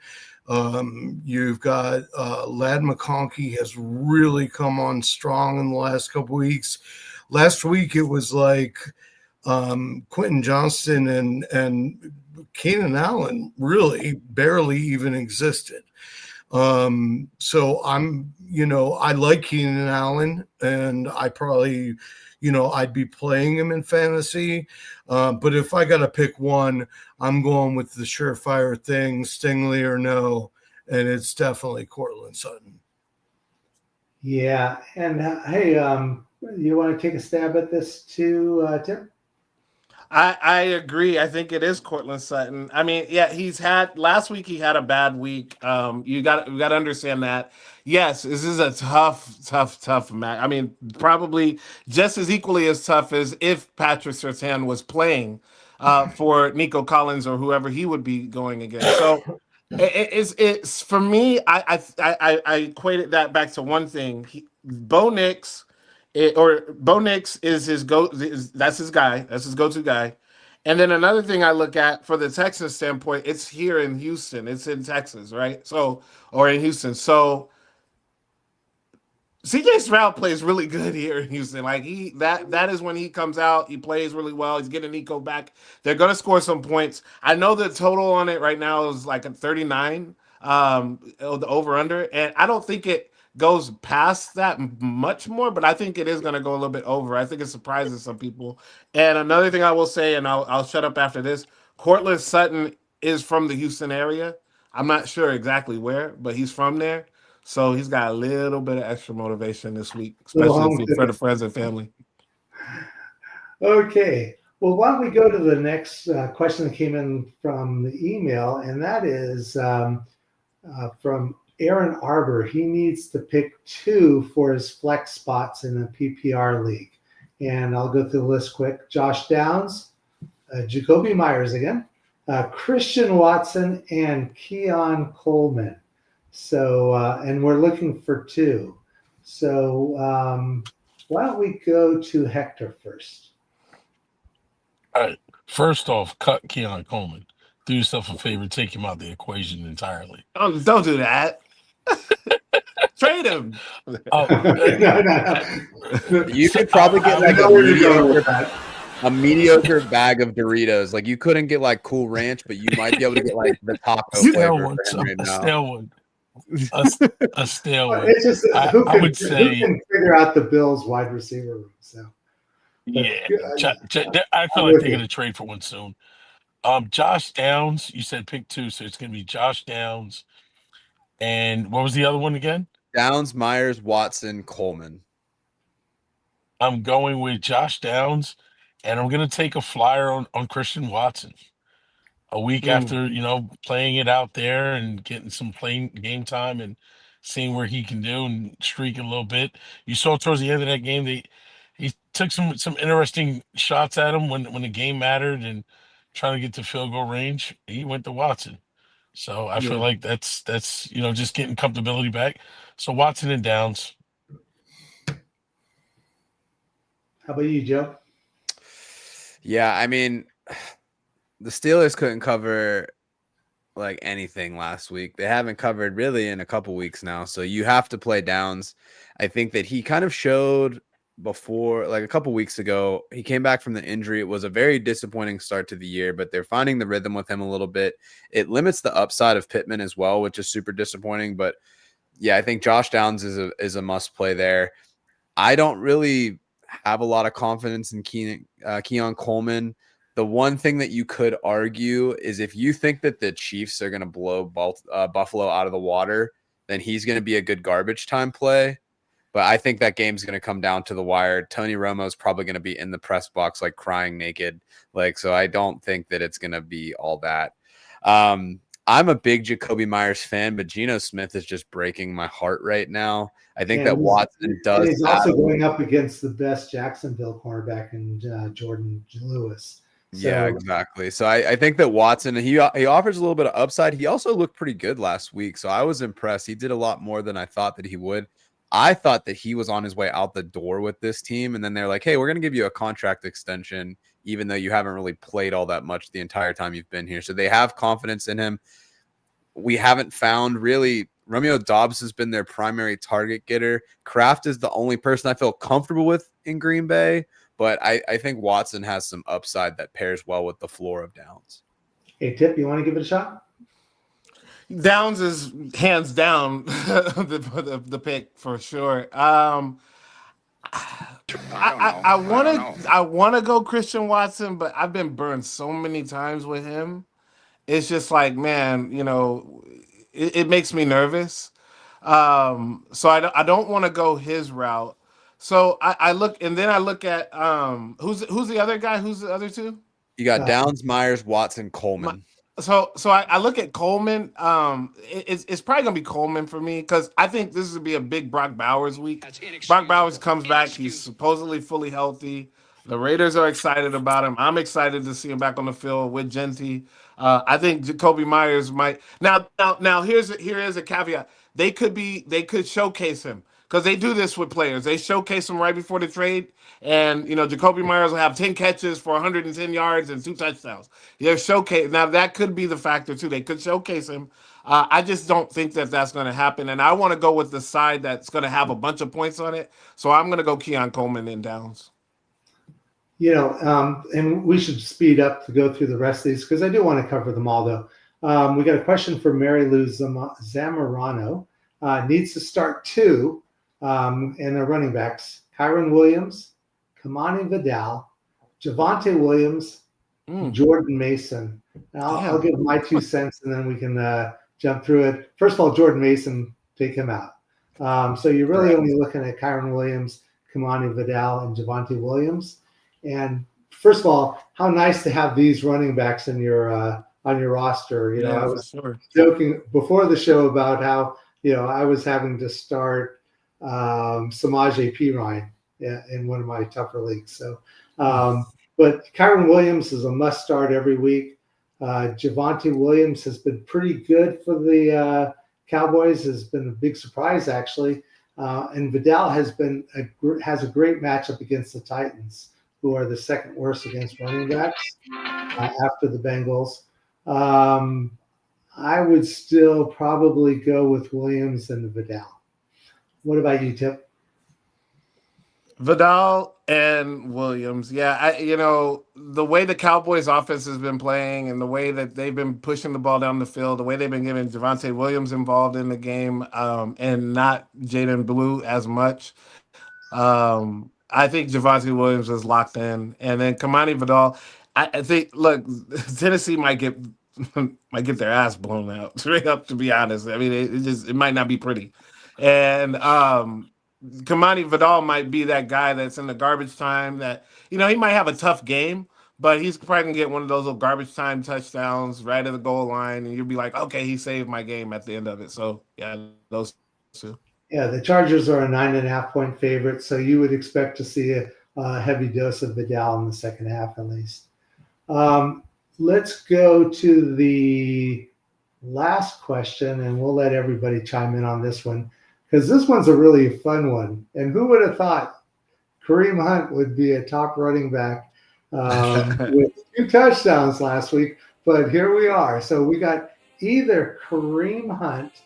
You've got Ladd McConkey has really come on strong in the last couple weeks. Last week it was like Quentin Johnston and Keenan Allen really barely even existed. So I like Keenan Allen, and I probably, I'd be playing him in fantasy. But if I got to pick one, I'm going with the surefire thing, Stingley or no, and it's definitely Courtland Sutton. Yeah, and hey, you want to take a stab at this too, Tim? I agree. I think it is Courtland Sutton. I mean, yeah, last week he had a bad week. We got to understand that. Yes, this is a tough match. I mean, probably just as equally as tough as if Patrick Surtain was playing for Nico Collins or whoever he would be going against. So it's for me. I equated that back to one thing. Bo Nix. Bo Nix is that's his guy. That's his go-to guy. And then another thing I look at for the Texans standpoint, it's here in Houston. It's in Texas, right? Or in Houston. So CJ Stroud plays really good here in Houston. Like that is when he comes out. He plays really well. He's getting Nico back. They're going to score some points. I know the total on it right now is like a 39, the over-under. And I don't think it goes past that much more, but I think it is going to go a little bit over. I think it surprises some people. And another thing I will say, and I'll shut up after this, Courtland Sutton is from the Houston area. I'm not sure exactly where, but he's from there. So he's got a little bit of extra motivation this week, especially for the friends and family. Okay. Well, why don't we go to the next question that came in from the email, and that is from Aaron Arbor. He needs to pick 2 for his flex spots in a PPR league. And I'll go through the list quick. Josh Downs, Jacoby Myers again, Christian Watson, and Keon Coleman. So, and we're looking for 2. So why don't we go to Hector first? All right. First off, cut Keon Coleman. Do yourself a favor, take him out of the equation entirely. Oh, don't do that. Trade him. No. You could probably get like a mediocre bag of Doritos. Like you couldn't get like Cool Ranch, but you might be able to get like the taco flavor one. right now. A stale one. It's just I would say who can figure out the Bills wide receiver room. So I feel like they're going to trade for one soon. Josh Downs, you said pick 2, so it's going to be Josh Downs, And what was the other one again? Downs, Myers, Watson, Coleman. I'm going with Josh Downs, and I'm going to take a flyer on Christian Watson. A week after, playing it out there and getting some playing game time and seeing where he can do and streak a little bit. You saw towards the end of that game, he took some interesting shots at him when the game mattered and trying to get to field goal range. He went to Watson. So I feel Yeah. like that's just getting comfortability back. So Watson and Downs. How about you, Joe? Yeah, I mean, the Steelers couldn't cover like anything last week. They haven't covered really in a couple weeks now. So you have to play Downs. I think that he kind of showed before, like a couple weeks ago, he came back from the injury. It was a very disappointing start to the year, but they're finding the rhythm with him a little bit. It limits the upside of Pittman as well, which is super disappointing. But yeah, I think Josh Downs is a must play there. I don't really have a lot of confidence in Keon Coleman. The one thing that you could argue is if you think that the Chiefs are going to blow Buffalo out of the water, then he's going to be a good garbage time play. But I think that game's going to come down to the wire. Tony Romo's probably going to be in the press box, like crying naked. So I don't think that it's going to be all that. I'm a big Jacoby Myers fan, but Geno Smith is just breaking my heart right now. I think that Watson does. And he's also going up against the best Jacksonville cornerback in Jordan Lewis. So, yeah, exactly. So I think that Watson, he offers a little bit of upside. He also looked pretty good last week, so I was impressed. He did a lot more than I thought that he would. I thought that he was on his way out the door with this team, and then they're like, hey, we're going to give you a contract extension, even though you haven't really played all that much the entire time you've been here. So they have confidence in him. We haven't found really – Romeo Doubs has been their primary target getter. Kraft is the only person I feel comfortable with in Green Bay, but I think Watson has some upside that pairs well with the floor of Downs. Hey, Tipp, you want to give it a shot? Downs is hands down the pick for sure. I want to go Christian Watson, but I've been burned so many times with him. It's just like, man, it makes me nervous. So I don't want to go his route. So I look at who's the other guy? Who's the other two? You got Downs, Myers, Watson, Coleman. So I look at Coleman. It's probably gonna be Coleman for me because I think this would be a big Brock Bowers week. Brock Bowers comes back. He's supposedly fully healthy. The Raiders are excited about him. I'm excited to see him back on the field with Genty. I think Jacoby Myers might now. Here is a caveat. They could showcase him because they do this with players. They showcase him right before the trade, and Jacoby Myers will have 10 catches for 110 yards and 2 touchdowns. They're showcase now that could be the factor too. They could showcase him. I just don't think that that's going to happen, and I want to go with the side that's going to have a bunch of points on it. So I'm going to go Keon Coleman and Downs. And we should speed up to go through the rest of these because I do want to cover them all, though. We got a question from Mary Lou Zamorano. Needs to start 2 and their running backs, Kyron Williams, Kamani Vidal, Javonte Williams, Jordan Mason. And I'll give my 2 cents and then we can jump through it. First of all, Jordan Mason, take him out. So you're really only looking at Kyron Williams, Kamani Vidal, and Javonte Williams. And first of all, how nice to have these running backs in your on your roster. I was joking before the show about how I was having to start Samaje Perine in one of my tougher leagues. So, but Kyron Williams is a must start every week. Javonte Williams has been pretty good for the Cowboys. Has been a big surprise actually, and Vidal has a great matchup against the Titans, who are the second worst against running backs after the Bengals. I would still probably go with Williams and Vidal. What about you, Tipp? Vidal and Williams. Yeah, the way the Cowboys offense has been playing and the way that they've been pushing the ball down the field, the way they've been getting Javonte Williams involved in the game and not Jaden Blue as much. I think Javonte Williams is locked in. And then Kamani Vidal, I think, look, Tennessee might get might get their ass blown out. Straight up, to be honest. I mean, it might not be pretty. And Kamani Vidal might be that guy that's in the garbage time that, he might have a tough game, but he's probably gonna get one of those little garbage time touchdowns right at the goal line, and you'll be like, okay, he saved my game at the end of it. So yeah, those two. Yeah, the Chargers are a 9.5-point favorite, so you would expect to see a heavy dose of Vidal in the second half at least. Let's go to the last question, and we'll let everybody chime in on this one because this one's a really fun one. And who would have thought Kareem Hunt would be a top running back with 2 touchdowns last week? But here we are. So we got either Kareem Hunt.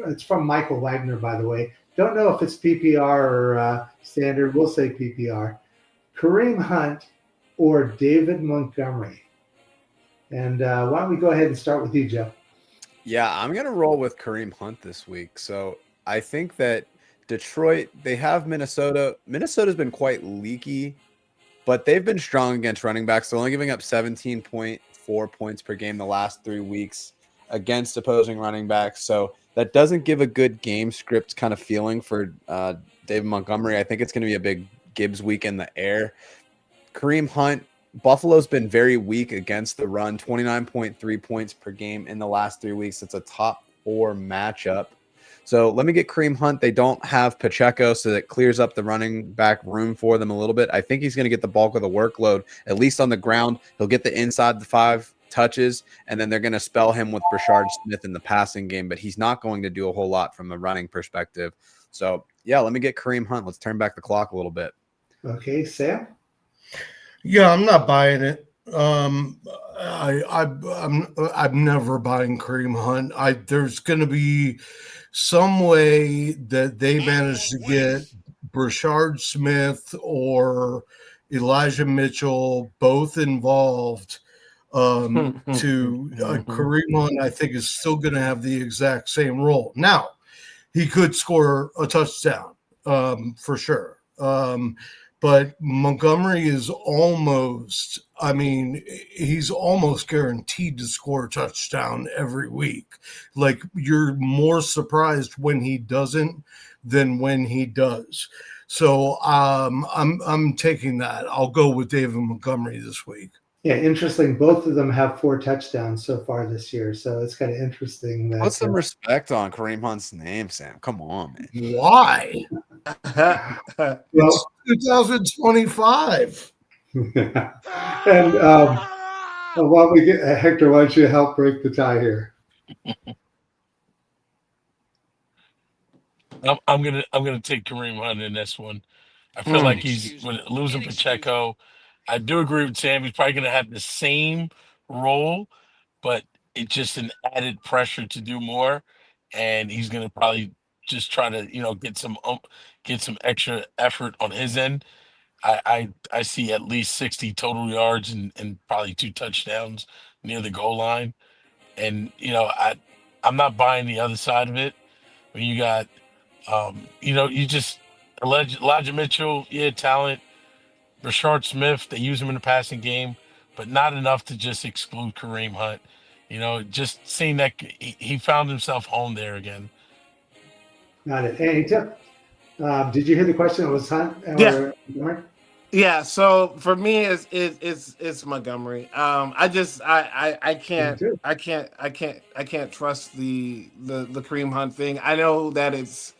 It's from Michael Wagner, by the way. Don't know if it's PPR or standard. We'll say PPR. Kareem Hunt or David Montgomery. And why don't we go ahead and start with you, Jeff? Yeah, I'm going to roll with Kareem Hunt this week. So I think that Detroit, they have Minnesota. Minnesota's been quite leaky, but they've been strong against running backs. They're only giving up 17.4 points per game the last 3 weeks against opposing running backs. So that doesn't give a good game script kind of feeling for David Montgomery. I think it's going to be a big Gibbs week in the air. Kareem Hunt, Buffalo's been very weak against the run, 29.3 points per game in the last 3 weeks. It's a top 4 matchup. So let me get Kareem Hunt. They don't have Pacheco, so that clears up the running back room for them a little bit. I think he's going to get the bulk of the workload, at least on the ground. He'll get the inside the 5 touches, and then they're going to spell him with Brashard Smith in the passing game, but he's not going to do a whole lot from a running perspective. So, yeah, let me get Kareem Hunt. Let's turn back the clock a little bit. Okay, Sam? Yeah, I'm not buying it. I'm never buying Kareem Hunt. There's going to be some way that they manage to get Brashard Smith or Elijah Mitchell both involved to Kareem Hunt. I think is still going to have the exact same role. Now, he could score a touchdown for sure. But Montgomery is almost, he's almost guaranteed to score a touchdown every week. Like, you're more surprised when he doesn't than when he does. So I'm taking that. I'll go with David Montgomery this week. Yeah, interesting. Both of them have 4 touchdowns so far this year. So it's kind of interesting. Put some respect on Kareem Hunt's name, Sam. Come on, man. Why? It's 2025. And while we get Hector, why don't you help break the tie here? I'm gonna take Kareem Hunt in this one. I feel like he's losing Pacheco. I do agree with Sam. He's probably gonna have the same role, but it's just an added pressure to do more, and he's gonna probably just try to get some extra effort on his end. I see at least 60 total yards and probably 2 touchdowns near the goal line, and I'm not buying the other side of it. When you got you just Elijah Mitchell, talent. Brashard Smith, they use him in the passing game, but not enough to just exclude Kareem Hunt. Just seeing that he found himself home there again. Got it. Hey, Tipp, did you hear the question? It was Hunt? Yeah. Or Yeah, so for me, it's Montgomery. I can't trust the Kareem Hunt thing. I know that it's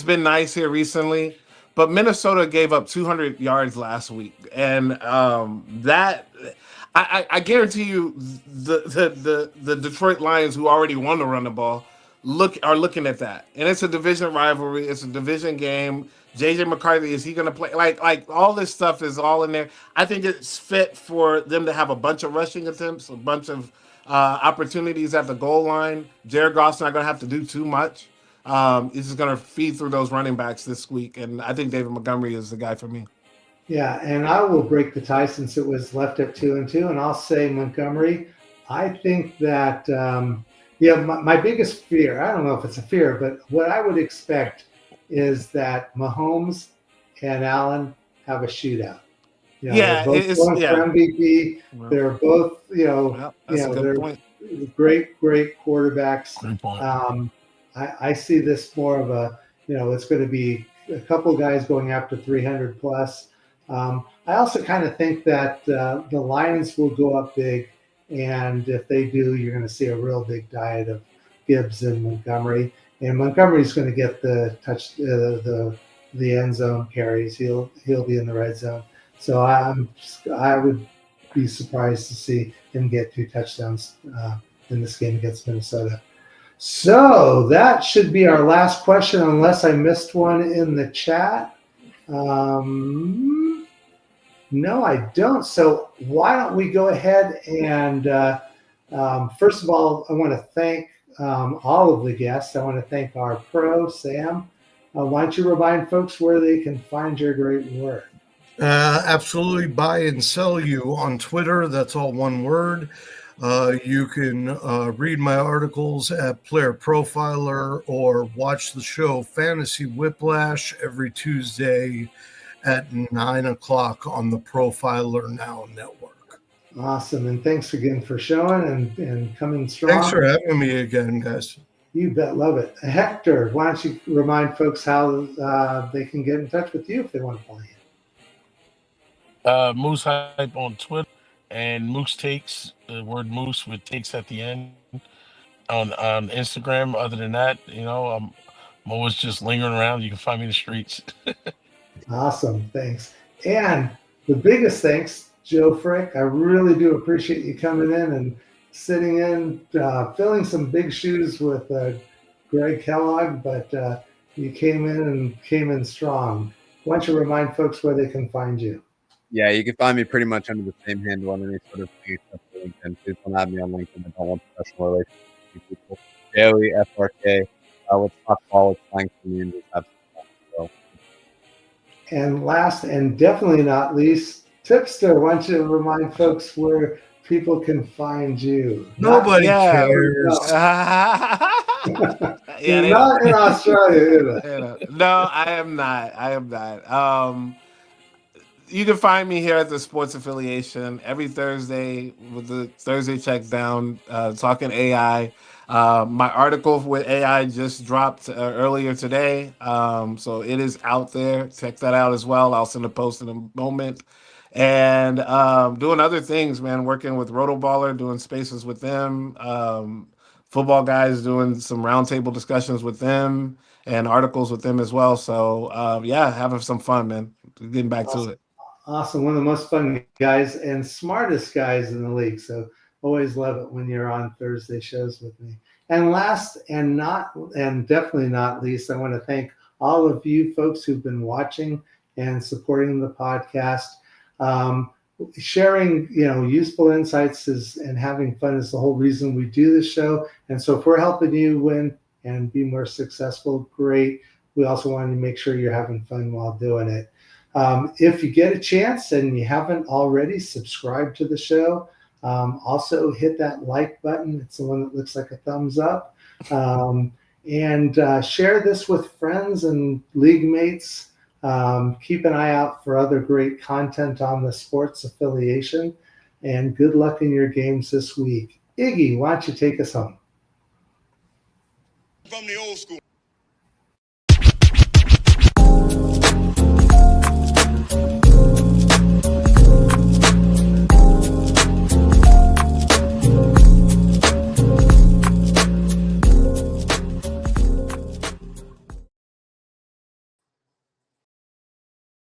been nice here recently, but Minnesota gave up 200 yards last week, and that I guarantee you the Detroit Lions, who already won to run the ball, are looking at that, and it's a division rivalry. It's a division game. JJ McCarthy, is he going to play? Like all this stuff is all in there. I think it's fit for them to have a bunch of rushing attempts, a bunch of opportunities at the goal line. Jared Goff's not going to have to do too much. He's just going to feed through those running backs this week, and I think David Montgomery is the guy for me. Yeah, and I will break the tie since it was left at 2-2, and I'll say Montgomery. I think that my biggest fear, I don't know if it's a fear, but what I would expect is that Mahomes and Allen have a shootout. They're both going for MVP. Well, They're both, that's a good point. great quarterbacks. Great point. I see this more of a, it's going to be a couple guys going after 300 plus. I also kind of think that the Lions will go up big, and if they do, you're going to see a real big diet of Gibbs and Montgomery. And Montgomery's going to get the the end zone carries. He'll be in the red zone. So I would be surprised to see him get 2 touchdowns in this game against Minnesota. So that should be our last question, unless I missed one in the chat. No, I don't. So why don't we go ahead and first of all, I want to thank all of the guests. I want to thank our pro, Sam. Why don't you remind folks where they can find your great work? Absolutely. Buy and sell you on Twitter. That's all one word. You can read my articles at Player Profiler or watch the show Fantasy Whiplash every Tuesday at 9 o'clock on the Profiler Now Network. Awesome. And thanks again for showing and coming strong. Thanks for having me again, guys. You bet. Love it. Hector, why don't you remind folks how they can get in touch with you if they want to follow you? Moose Hype on Twitter, and Moose Takes, the word Moose with takes at the end, on Instagram. Other than that, I'm always just lingering around. You can find me in the streets. Awesome. Thanks. And the biggest thanks, Joe Frick. I really do appreciate you coming in and sitting in, filling some big shoes with Greg Kellogg, but you came in strong. Why don't you remind folks where they can find you? Yeah, you can find me pretty much under the same handle on any sort of thing except for LinkedIn. Please don't add me on LinkedIn. I don't want professional relations with people. Daily FRK. Let's talk ball. It's playing for me and just have some fun. So. And last and definitely not least, Tipster, why don't you remind folks where people can find you? Nobody cares. You're not in Australia, either. No, I am not. You can find me here at the Sports Affiliation every Thursday with the Thursday Checkdown, talking AI. My article with AI just dropped earlier today, so it is out there. Check that out as well. I'll send a post in a moment. And doing other things, man, working with Rotoballer, doing spaces with them, football guys, doing some roundtable discussions with them and articles with them as well. So, having some fun, man, getting back to it. Awesome. One of the most fun guys and smartest guys in the league. So always love it when you're on Thursday shows with me. And last and definitely not least, I want to thank all of you folks who've been watching and supporting the podcast. Sharing, useful insights and having fun is the whole reason we do this show. And so if we're helping you win and be more successful, great. We also want to make sure you're having fun while doing it. If you get a chance and you haven't already, subscribe to the show. Also hit that like button. It's the one that looks like a thumbs up. And share this with friends and league mates. Keep an eye out for other great content on the Sports Affiliation. And good luck in your games this week. Iggy, why don't you take us home? From the old school.